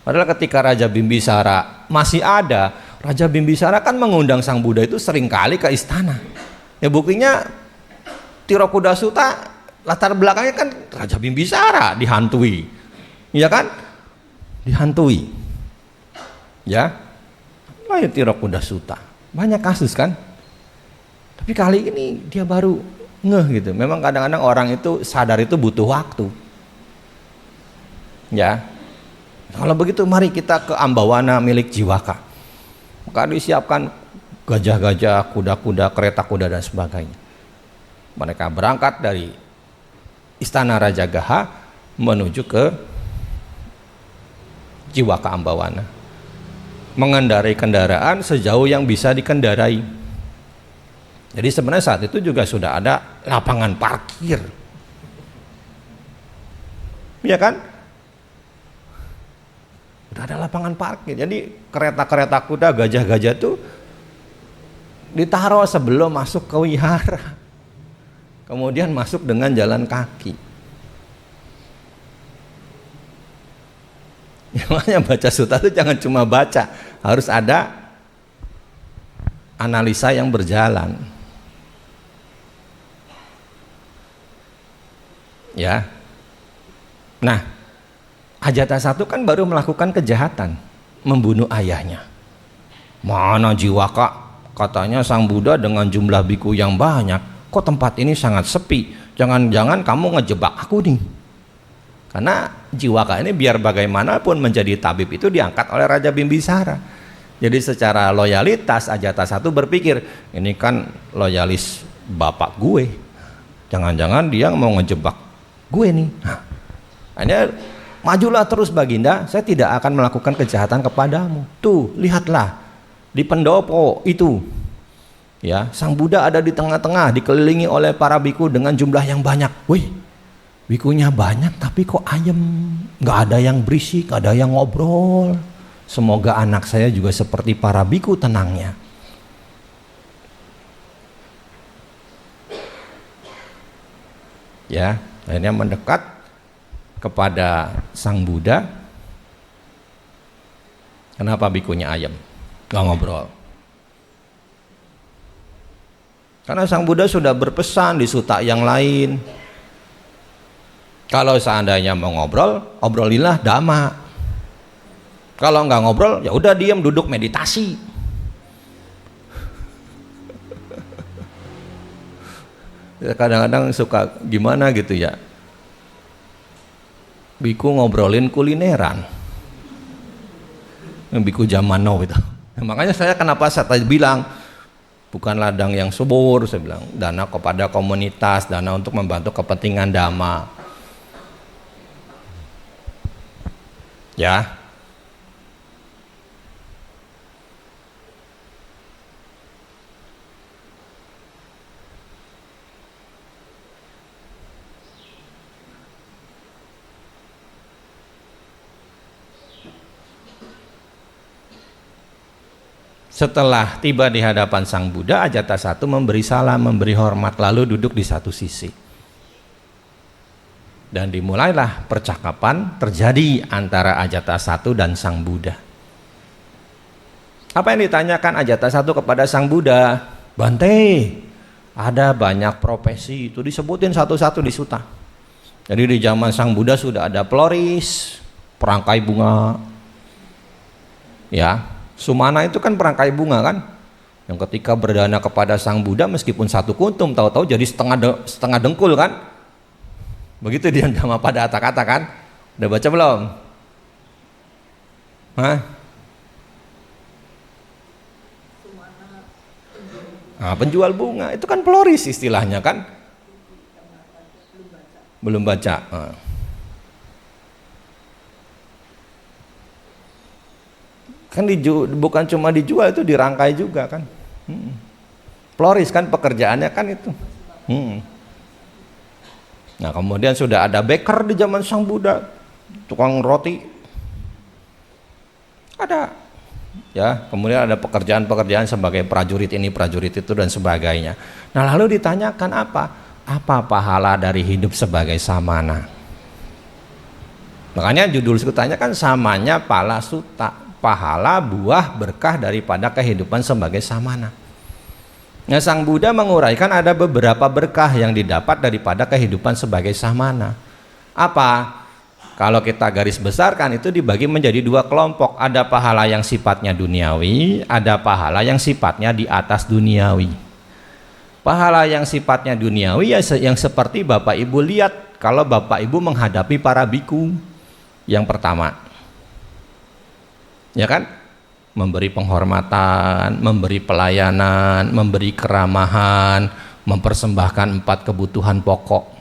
Padahal ketika Raja Bimbisara masih ada, Raja Bimbisara kan mengundang Sang Buddha itu seringkali ke istana. Ya buktinya Tirokuda Sutta latar belakangnya kan Raja Bimbisara dihantui. Iya kan? Dihantui. Ya. Lahir Tirokuda Sutta. Banyak kasus kan? Tapi kali ini dia baru ngeh gitu. Memang kadang-kadang orang itu sadar itu butuh waktu. Ya. Kalau begitu mari kita ke Ambawana milik Jiwaka. Maka disiapkan gajah-gajah, kuda-kuda, kereta kuda dan sebagainya. Mereka berangkat dari istana Raja Gaha menuju ke Jiwaka Ambawana. Mengendarai kendaraan sejauh yang bisa dikendarai. Jadi sebenarnya saat itu juga sudah ada lapangan parkir. Iya kan? Sudah ada lapangan parkir. Jadi kereta-kereta kuda, gajah-gajah itu ditaruh sebelum masuk ke wihara. Kemudian masuk dengan jalan kaki. Makanya baca sutta itu jangan cuma baca, harus ada analisa yang berjalan. Ya. Nah, Ajatasattu kan baru melakukan kejahatan, membunuh ayahnya. Mana Jiwaka? Katanya Sang Buddha dengan jumlah biku yang banyak, kok tempat ini sangat sepi? Jangan-jangan kamu ngejebak aku nih. Karena Jiwaka ini biar bagaimanapun menjadi tabib itu diangkat oleh Raja Bimbisara. Jadi secara loyalitas Ajatasattu berpikir, ini kan loyalis bapak gue. Jangan-jangan dia mau ngejebak gue nih. Nah, hanya majulah terus Baginda, saya tidak akan melakukan kejahatan kepadamu. Tuh, lihatlah di pendopo itu. Ya, Sang Buddha ada di tengah-tengah, dikelilingi oleh para biku dengan jumlah yang banyak. Wih, bikunya banyak tapi kok ayem, nggak ada yang berisik, ada yang ngobrol. Semoga anak saya juga seperti para biku tenangnya. Ya, akhirnya mendekat kepada Sang Buddha. Kenapa bikunya ayem, nggak ngobrol? Karena Sang Buddha sudah berpesan di sutta yang lain, kalau seandainya mau ngobrol, obrolilah dhamma. Kalau nggak ngobrol, ya udah diam, duduk meditasi. Kadang-kadang suka gimana gitu ya, biku ngobrolin kulineran, biku zaman now itu. Makanya saya kenapa saya tadi bilang bukan ladang yang subur, saya bilang dana kepada komunitas, dana untuk membantu kepentingan dhamma. Ya. Setelah tiba di hadapan Sang Buddha, Ajatasattu memberi salam, memberi hormat, lalu duduk di satu sisi. Dan dimulailah percakapan terjadi antara Ajatasattu dan Sang Buddha. Apa yang ditanyakan Ajatasattu kepada Sang Buddha? Bante, Ada banyak profesi, itu disebutin satu-satu di suta. Jadi di zaman Sang Buddha sudah ada floris, perangkai bunga. Ya, Sumana itu kan perangkai bunga kan, yang ketika berdana kepada Sang Buddha meskipun satu kuntum, tahu-tahu jadi setengah dengkul kan. Begitu dia Dhammapada kata kan. Udah baca belum? Hah? Nah, penjual bunga itu kan floris istilahnya kan. Belum baca. Kan bukan cuma dijual, itu dirangkai juga kan. Floris kan pekerjaannya kan itu. Nah, kemudian sudah ada baker di zaman Sang Buddha, tukang roti. Ada. Ya, kemudian ada pekerjaan-pekerjaan sebagai prajurit ini, prajurit itu dan sebagainya. Nah, lalu ditanyakan apa pahala dari hidup sebagai samana? Makanya judul sutanya kan samanya pala sutta, pahala buah berkah daripada kehidupan sebagai samana. Nah, Sang Buddha menguraikan ada beberapa berkah yang didapat daripada kehidupan sebagai samana. Apa? Kalau kita garis besarkan itu dibagi menjadi dua kelompok. Ada pahala yang sifatnya duniawi, ada pahala yang sifatnya di atas duniawi. Pahala yang sifatnya duniawi ya yang seperti Bapak Ibu lihat kalau Bapak Ibu menghadapi para biku. Yang pertama, ya kan? Memberi penghormatan, memberi pelayanan, memberi keramahan, mempersembahkan 4 kebutuhan pokok.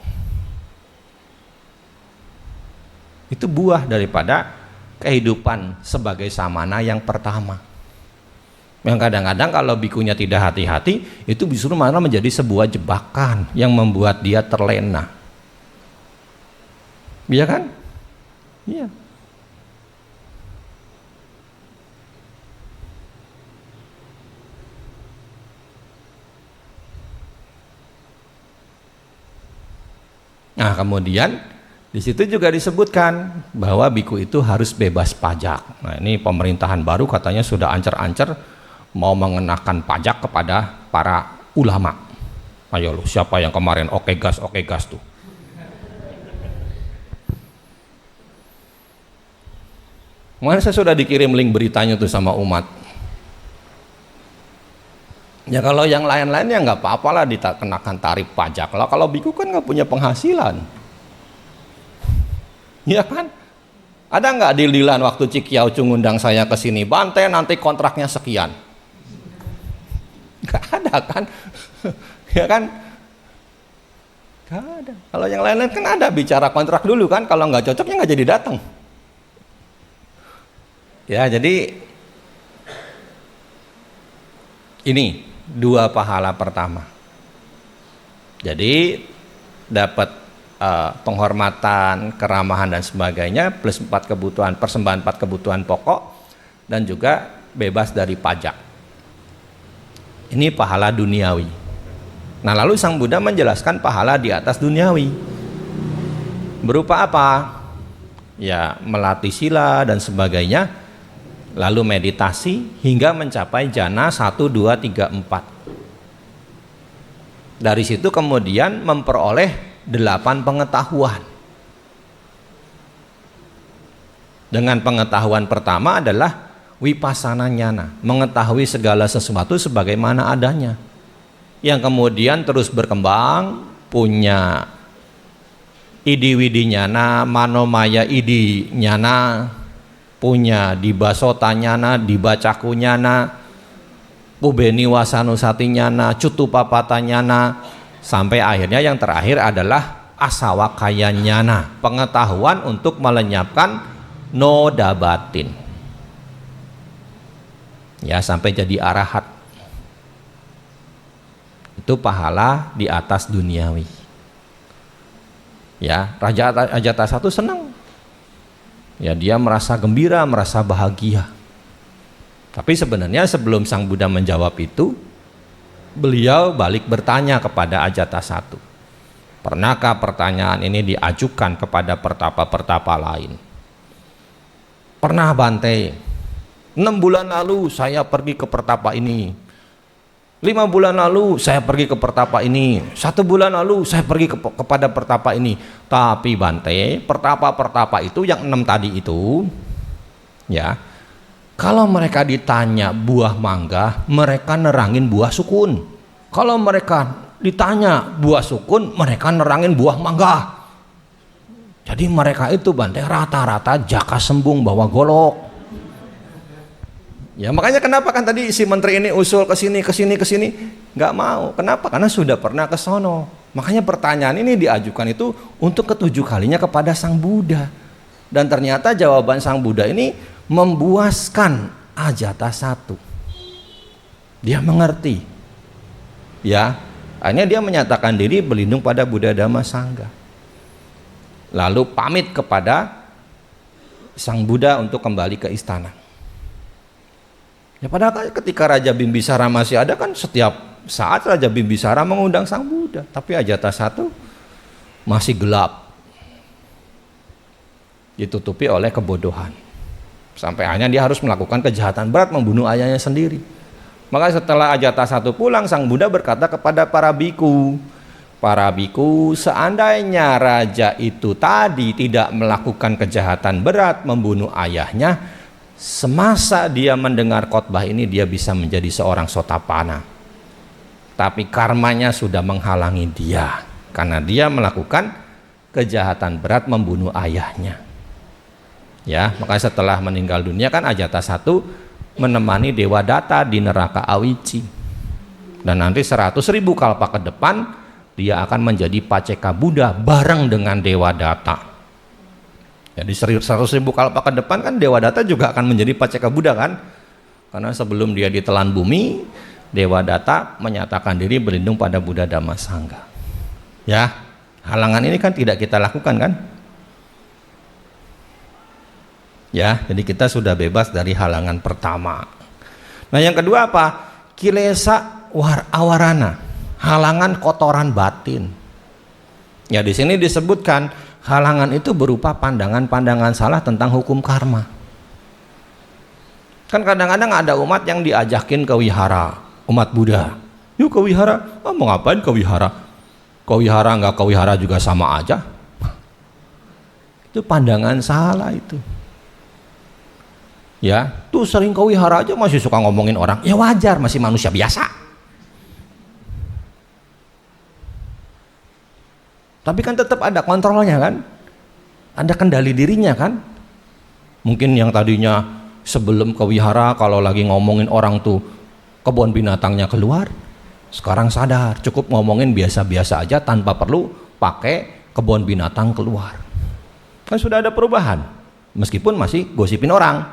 Itu buah daripada kehidupan sebagai samana yang pertama. Yang kadang-kadang kalau bikunya tidak hati-hati, itu justru malah menjadi sebuah jebakan yang membuat dia terlena. Iya kan? Iya. Nah, kemudian di situ juga disebutkan bahwa biku itu harus bebas pajak. Nah, ini pemerintahan baru katanya sudah ancer-ancer mau mengenakan pajak kepada para ulama. Ayo lu, siapa yang kemarin oke gas tuh? Kemarin saya sudah dikirim link beritanya tuh sama umat. Ya kalau yang lain-lainnya nggak apa-apa lah dikenakan tarif pajak lah. Kalau biku kan nggak punya penghasilan, ya kan? Ada nggak deal-dealan waktu Cik Yao Chung ngundang saya ke sini, Bante nanti kontraknya sekian? Nggak ada kan? Ya kan? Nggak ada. Kalau yang lain-lain kan ada bicara kontrak dulu kan. Kalau nggak cocoknya nggak jadi datang. Ya jadi ini 2 pahala pertama. Jadi dapat penghormatan, keramahan dan sebagainya plus 4 kebutuhan, persembahan 4 kebutuhan pokok dan juga bebas dari pajak. Ini pahala duniawi. Nah, lalu Sang Buddha menjelaskan pahala di atas duniawi. Berupa apa? Ya, melatih sila dan sebagainya. Lalu meditasi hingga mencapai jana 1, 2, 3, 4. Dari situ kemudian memperoleh 8 pengetahuan. Dengan pengetahuan pertama adalah vipassana nyana, mengetahui segala sesuatu sebagaimana adanya. Yang kemudian terus berkembang, punya idi-widi nyana, manomaya idi nyana, punya dibasota nyana, dibacaku nyana, ubeni wasanusati nyana, cutupapata nyana, sampai akhirnya yang terakhir adalah asawakaya nyana, pengetahuan untuk melenyapkan noda batin. Ya, sampai jadi arahat. Itu pahala di atas duniawi. Ya, Raja Ajatasattu senang. Ya, dia merasa gembira, merasa bahagia. Tapi sebenarnya sebelum Sang Buddha menjawab itu, beliau balik bertanya kepada Ajatasattu. Pernahkah pertanyaan ini diajukan kepada pertapa-pertapa lain? Pernah, Bante. 6 bulan lalu saya pergi ke pertapa ini. 5 bulan lalu saya pergi ke pertapa ini, 1 bulan lalu saya pergi kepada pertapa ini. Tapi Bante, pertapa-pertapa itu yang 6 tadi itu, ya, kalau mereka ditanya buah mangga, mereka nerangin buah sukun. Kalau mereka ditanya buah sukun, mereka nerangin buah mangga. Jadi mereka itu Bante rata-rata jaka sembung bawa golok. Ya makanya kenapa kan tadi si menteri ini usul ke sini, nggak mau. Kenapa? Karena sudah pernah ke sono. Makanya pertanyaan ini diajukan itu untuk ke-7 kalinya kepada Sang Buddha. Dan ternyata jawaban Sang Buddha ini membuaskan Ajatasattu. Dia mengerti. Ya, akhirnya dia menyatakan diri berlindung pada Buddha Dhamma Sangha. Lalu pamit kepada Sang Buddha untuk kembali ke istana. Ya padahal ketika Raja Bimbisara masih ada kan setiap saat Raja Bimbisara mengundang Sang Buddha, tapi Ajatasattu masih gelap, ditutupi oleh kebodohan. Sampai akhirnya dia harus melakukan kejahatan berat, membunuh ayahnya sendiri. Maka setelah Ajatasattu pulang, Sang Buddha berkata kepada para biku, seandainya raja itu tadi tidak melakukan kejahatan berat, membunuh ayahnya, semasa dia mendengar khotbah ini dia bisa menjadi seorang Sotapanna. Tapi karmanya sudah menghalangi dia karena dia melakukan kejahatan berat, membunuh ayahnya. Ya, makanya setelah meninggal dunia kan Ajatasattu menemani Dewa Datta di neraka Awici. Dan nanti 100.000 kalpa ke depan dia akan menjadi Paceka Buddha bareng dengan Dewa Datta. Jadi 100.000 kalpa ke depan kan Dewa Datta juga akan menjadi Paceka Buddha kan? Karena sebelum dia ditelan bumi, Dewa Datta menyatakan diri berlindung pada Buddha Dhamma Sangha. Ya, halangan ini kan tidak kita lakukan kan? Ya, jadi kita sudah bebas dari halangan pertama. Nah, yang kedua apa? Kilesa awarana, halangan kotoran batin. Ya, di sini disebutkan halangan itu berupa pandangan-pandangan salah tentang hukum karma. Kan kadang-kadang ada umat yang diajakin ke wihara, umat Buddha. Yuk ke wihara, mau ngapain ke wihara? Ke wihara nggak ke wihara juga sama aja. Itu pandangan salah itu. Ya, tuh sering ke wihara aja masih suka ngomongin orang. Ya wajar, masih manusia biasa. Tapi kan tetap ada kontrolnya kan, ada kendali dirinya kan. Mungkin yang tadinya sebelum ke wihara kalau lagi ngomongin orang tuh kebun binatangnya keluar, sekarang sadar cukup ngomongin biasa-biasa aja tanpa perlu pakai kebun binatang keluar. Kan sudah ada perubahan, meskipun masih gosipin orang,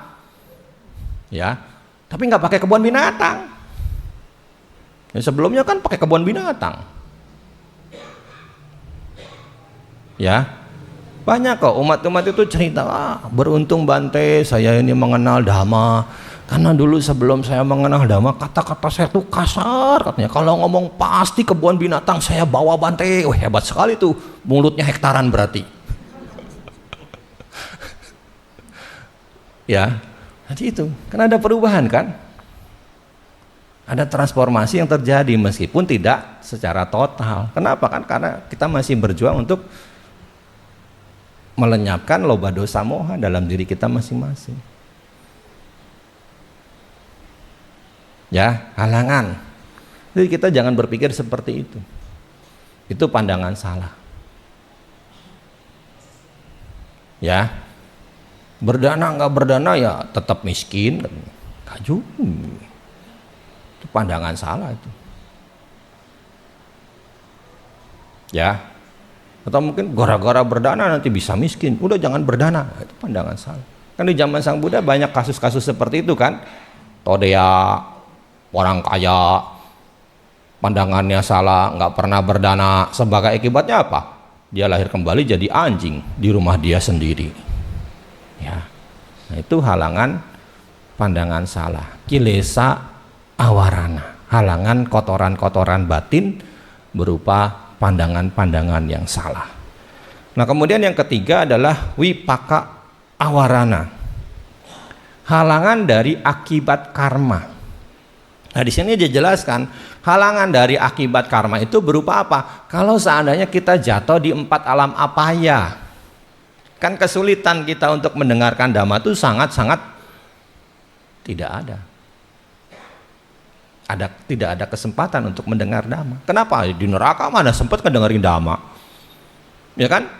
ya, tapi nggak pakai kebun binatang. Ya, sebelumnya kan pakai kebun binatang. Ya, banyak kok umat-umat itu cerita, beruntung Bante saya ini mengenal Dhamma, karena dulu sebelum saya mengenal Dhamma kata-kata saya tuh kasar katanya, kalau ngomong pasti kebun binatang saya bawa Bante. Wah, hebat sekali tuh, mulutnya hektaran berarti. Ya, nanti itu kan ada perubahan kan, ada transformasi yang terjadi meskipun tidak secara total. Kenapa? Kan karena kita masih berjuang untuk melenyapkan loba dosa moha dalam diri kita masing-masing. Ya, halangan. Jadi kita jangan berpikir seperti itu. Itu pandangan salah. Ya, berdana nggak berdana ya tetap miskin. Kaju. Itu pandangan salah itu. Ya. Atau mungkin gara-gara berdana nanti bisa miskin, udah jangan berdana. Itu pandangan salah. Kan di zaman Sang Buddha banyak kasus-kasus seperti itu kan. Todea, orang kaya, pandangannya salah, nggak pernah berdana, sebagai akibatnya apa? Dia lahir kembali jadi anjing di rumah dia sendiri. Ya, nah, itu halangan pandangan salah. Kilesa awarana, halangan kotoran-kotoran batin berupa pandangan-pandangan yang salah. Nah, kemudian yang ketiga adalah wipaka awarana, halangan dari akibat karma. Nah, di sini dia jelaskan Halangan dari akibat karma itu berupa apa? Kalau seandainya kita jatuh di 4 alam apaya, kan kesulitan kita untuk mendengarkan dhamma itu sangat-sangat tidak ada. Tidak ada kesempatan untuk mendengar dhamma. Kenapa? Di neraka mana sempat ngedengerin dhamma? Ya kan?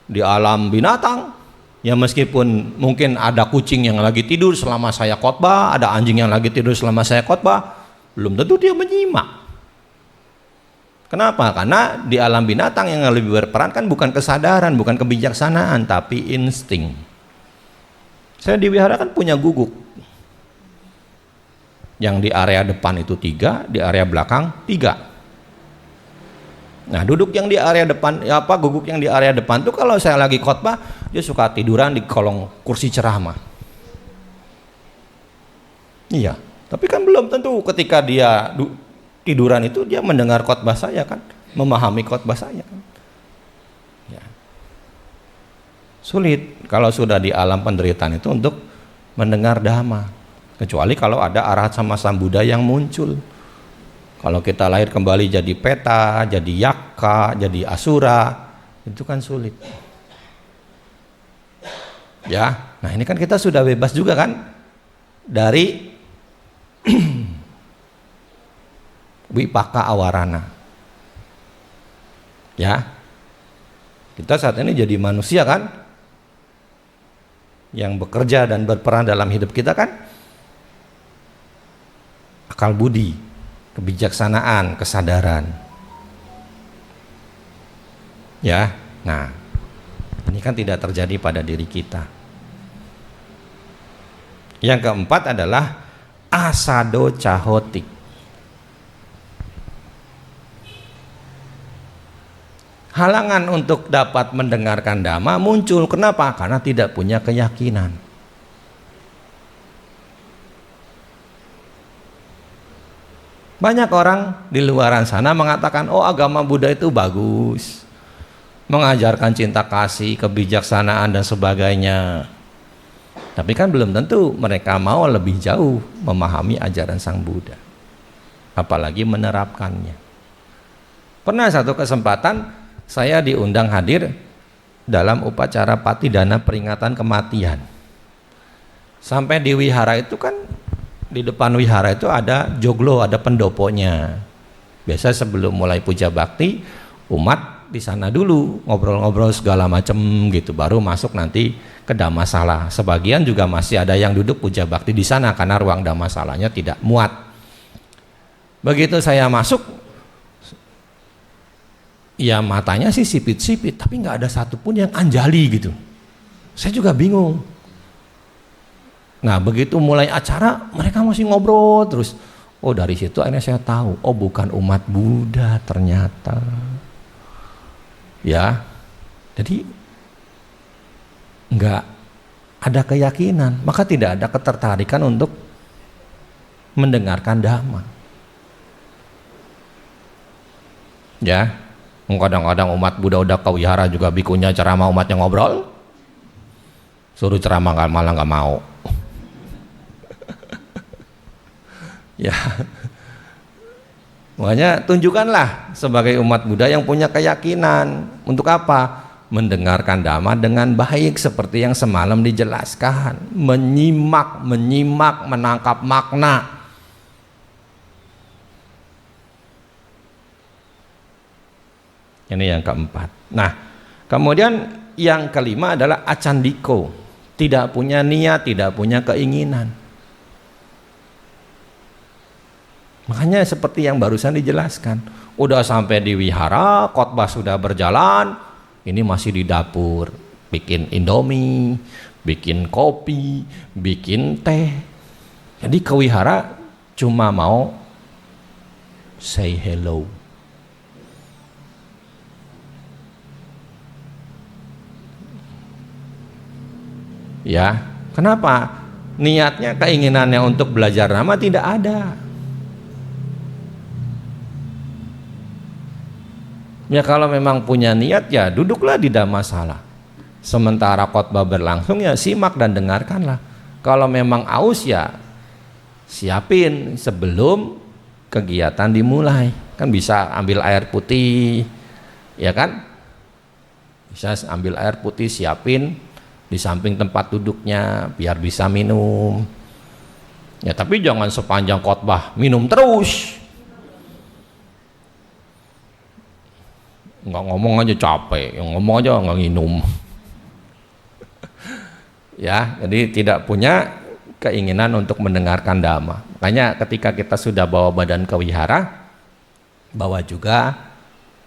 Di alam binatang, ya meskipun mungkin ada kucing yang lagi tidur selama saya khotbah, ada anjing yang lagi tidur selama saya khotbah, belum tentu dia menyimak. Kenapa? Karena di alam binatang yang lebih berperan kan bukan kesadaran, bukan kebijaksanaan, tapi insting. Saya di wihara kan punya guguk. Yang di area depan itu 3, di area belakang 3. Nah, duduk yang di area depan, guguk yang di area depan tuh kalau saya lagi khotbah, dia suka tiduran di kolong kursi ceramah. Iya, tapi kan belum tentu ketika dia tiduran itu dia mendengar khotbah saya kan, memahami khotbah saya kan. Ya. Sulit kalau sudah di alam penderitaan itu untuk mendengar dhamma, kecuali kalau ada arahat sama sambuddha yang muncul. Kalau kita lahir kembali jadi peta, jadi yaka, jadi asura, itu kan sulit. Ya, nah ini kan kita sudah bebas juga kan dari wipaka awarana. Ya, kita saat ini jadi manusia kan, yang bekerja dan berperan dalam hidup kita kan akal budi, kebijaksanaan, kesadaran. Ya, nah ini kan tidak terjadi pada diri kita. Yang keempat adalah asado cahotik. Halangan untuk dapat mendengarkan dhamma muncul. Kenapa? Karena tidak punya keyakinan. Banyak orang di luaran sana mengatakan, oh agama Buddha itu bagus, mengajarkan cinta kasih, kebijaksanaan dan sebagainya. Tapi kan belum tentu mereka mau lebih jauh memahami ajaran Sang Buddha, apalagi menerapkannya. Pernah satu kesempatan saya diundang hadir dalam upacara patidana peringatan kematian. Sampai di wihara itu kan, di depan wihara itu ada joglo, ada pendoponya. Biasa sebelum mulai puja bakti, umat di sana dulu ngobrol-ngobrol segala macam gitu, baru masuk nanti ke dhammasala. Sebagian juga masih ada yang duduk puja bakti di sana karena ruang dhammasalanya tidak muat. Begitu saya masuk, ya matanya sih sipit-sipit, tapi nggak ada satupun yang anjali gitu. Saya juga bingung. Nah begitu mulai acara, mereka masih ngobrol terus. Oh dari situ akhirnya saya tahu, oh bukan umat Buddha ternyata. Ya, jadi nggak ada keyakinan, maka tidak ada ketertarikan untuk mendengarkan dhamma. Ya. Kadang-kadang umat Buddha udah ke wihara juga bikunya ceramah, umatnya ngobrol, suruh ceramah malah nggak mau. Ya, makanya tunjukkanlah sebagai umat Buddha yang punya keyakinan. Untuk apa? Mendengarkan dhamma dengan baik seperti yang semalam dijelaskan, menyimak, menangkap makna. Ini yang keempat. Nah, kemudian yang kelima adalah acandiko, tidak punya niat, tidak punya keinginan. Makanya seperti yang barusan dijelaskan, udah sampai di wihara, khotbah sudah berjalan, ini masih di dapur, bikin indomie, bikin kopi, bikin teh. Jadi ke wihara cuma mau say hello. Ya, kenapa? Niatnya, keinginannya untuk belajar dhamma tidak ada. Ya kalau memang punya niat ya duduklah di dhammasala. Sementara khotbah berlangsung ya simak dan dengarkanlah. Kalau memang aus ya siapin sebelum kegiatan dimulai. Kan bisa ambil air putih, ya kan? Bisa ambil air putih, siapin di samping tempat duduknya biar bisa minum. Ya tapi jangan sepanjang khotbah minum terus. Nggak ngomong aja capek, yang ngomong aja nggak minum. Ya, jadi tidak punya keinginan untuk mendengarkan dhamma. Makanya ketika kita sudah bawa badan ke wihara, bawa juga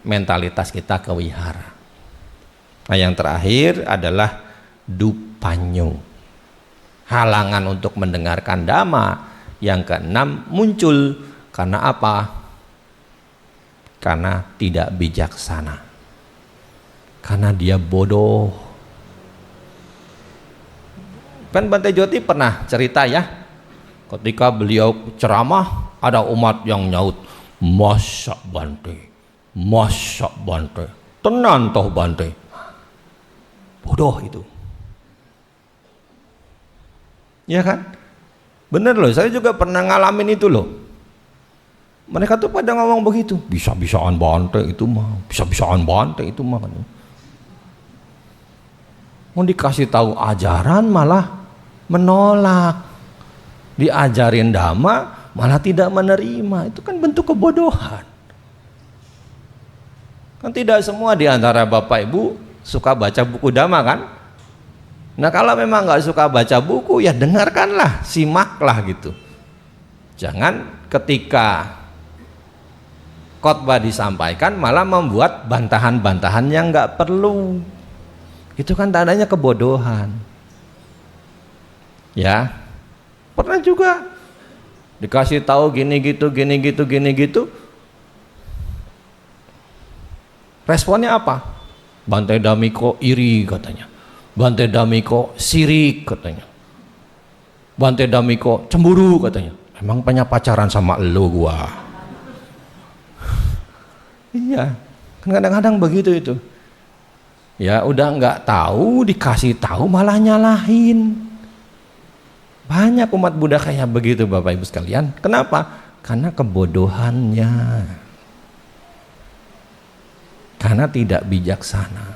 mentalitas kita ke wihara. Nah, yang terakhir adalah dupanyo, halangan untuk mendengarkan dhamma. Yang keenam muncul karena apa? Karena tidak bijaksana, karena dia bodoh. Kan Bante Joti pernah cerita ya, ketika beliau ceramah ada umat yang nyaut, masa Bante, tenan toh Bante. Bodoh itu, ya kan? Bener loh, saya juga pernah ngalamin itu loh. Mereka tuh pada ngomong begitu, bisa-bisaan Bante itu mah, bisa-bisaan Bante itu mah. Mau dikasih tahu ajaran malah menolak, diajarin dhamma malah tidak menerima. Itu kan bentuk kebodohan. Kan tidak semua di antara Bapak Ibu suka baca buku dhamma kan? Nah kalau memang nggak suka baca buku, ya dengarkanlah, simaklah gitu. Jangan ketika khotbah disampaikan malah membuat bantahan-bantahan yang nggak perlu. Itu kan tandanya kebodohan. Ya, pernah juga dikasih tahu gini gitu. Responnya apa? Bante Dhammika iri katanya. Bante Dhammika sirik katanya. Bante Dhammika cemburu katanya. Emang punya pacaran sama elu gua. Iya, kan kadang-kadang begitu itu. Ya udah nggak tahu, dikasih tahu malah nyalahin. Banyak umat Buddha kayak begitu Bapak Ibu sekalian. Kenapa? Karena kebodohannya, karena tidak bijaksana.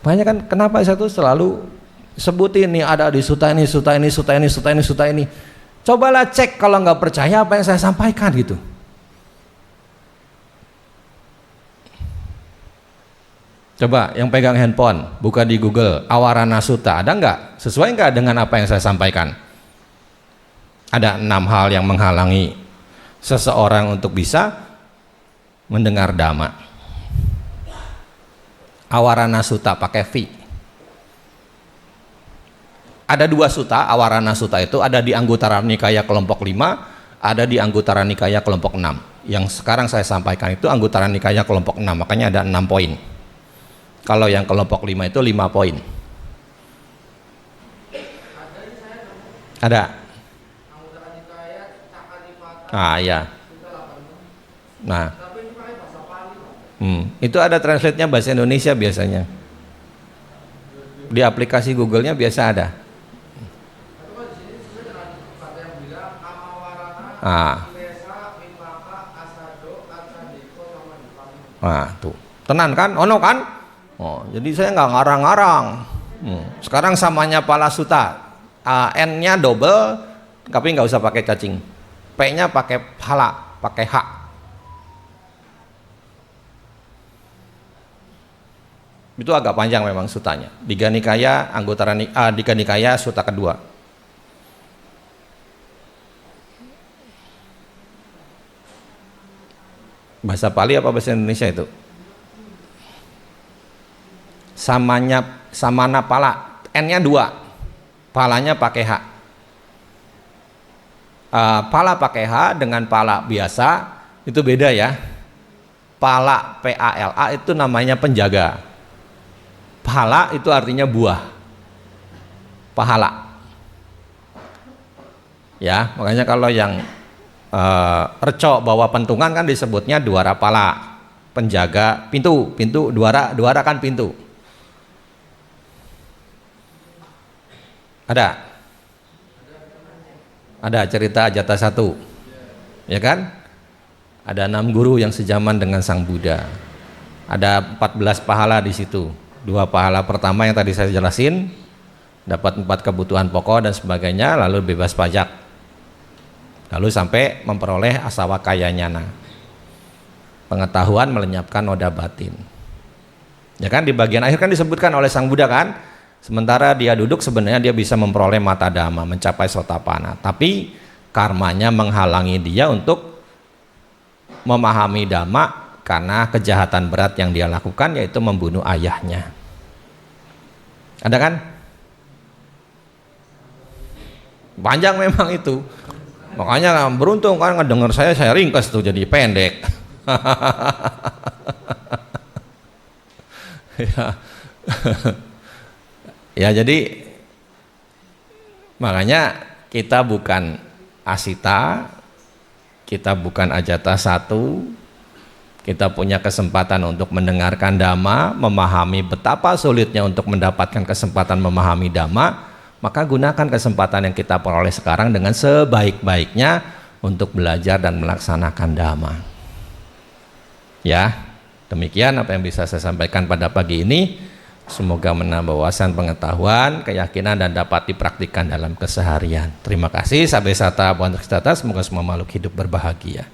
Banyak kan, kenapa saya tuh selalu sebutin nih ada di suta ini. Cobalah cek kalau nggak percaya apa yang saya sampaikan gitu. Coba yang pegang handphone, buka di Google, Awarana Sutta, ada nggak? Sesuai nggak dengan apa yang saya sampaikan? Ada 6 hal yang menghalangi seseorang untuk bisa mendengar dhamma. Awarana Sutta pakai V. Ada 2 sutta, Awarana Sutta itu ada di Anguttara Nikaya kelompok 5, ada di Anguttara Nikaya kelompok 6. Yang sekarang saya sampaikan itu Anguttara Nikaya kelompok 6, makanya ada 6 poin. Kalau yang kelompok 5 itu 5 poin. Ada. Ah ya. Nah, itu ada translate-nya bahasa Indonesia biasanya. Di aplikasi Google-nya biasa ada. Tuh. Tenan kan? Ono kan? Oh, jadi saya nggak ngarang-ngarang. Sekarang samanya pala sutta, N-nya double, tapi nggak usah pakai cacing. P-nya pakai pala, pakai H. Itu agak panjang memang sutanya. Digha Nikaya, Digha Nikaya sutta kedua. Bahasa Pali apa bahasa Indonesia itu? Samana pala, N-nya 2, palanya pakai H. Pala pakai H dengan pala biasa itu beda ya. Pala P-A-L-A itu namanya penjaga. Pala itu artinya buah, pahala. Ya, makanya kalau yang reco bawa pentungan kan disebutnya dwara pala, penjaga pintu, dwara kan pintu. Ada cerita Ajata 1. ya kan? Ada 6 guru yang sejaman dengan Sang Buddha. Ada 14 pahala di situ. 2 pahala pertama yang tadi saya jelasin, dapat 4 kebutuhan pokok dan sebagainya, lalu bebas pajak. Lalu sampai memperoleh asawakaya nyana. Pengetahuan melenyapkan noda batin. Ya kan, di bagian akhir kan disebutkan oleh Sang Buddha kan, sementara dia duduk sebenarnya dia bisa memperoleh mata dhamma, mencapai sotapanna, tapi karmanya menghalangi dia untuk memahami dhamma karena kejahatan berat yang dia lakukan, yaitu membunuh ayahnya. Ada kan? Panjang memang itu. Makanya beruntung kan ngedenger saya ringkas tuh jadi pendek. Ya jadi makanya kita bukan asita, kita bukan ajata satu, kita punya kesempatan untuk mendengarkan dhamma, memahami betapa sulitnya untuk mendapatkan kesempatan memahami dhamma, maka gunakan kesempatan yang kita peroleh sekarang dengan sebaik-baiknya untuk belajar dan melaksanakan dhamma. Ya, demikian apa yang bisa saya sampaikan pada pagi ini. Semoga menambah wawasan, pengetahuan, keyakinan, dan dapat dipraktikkan dalam keseharian. Terima kasih. Sabesata, semoga semua makhluk hidup berbahagia.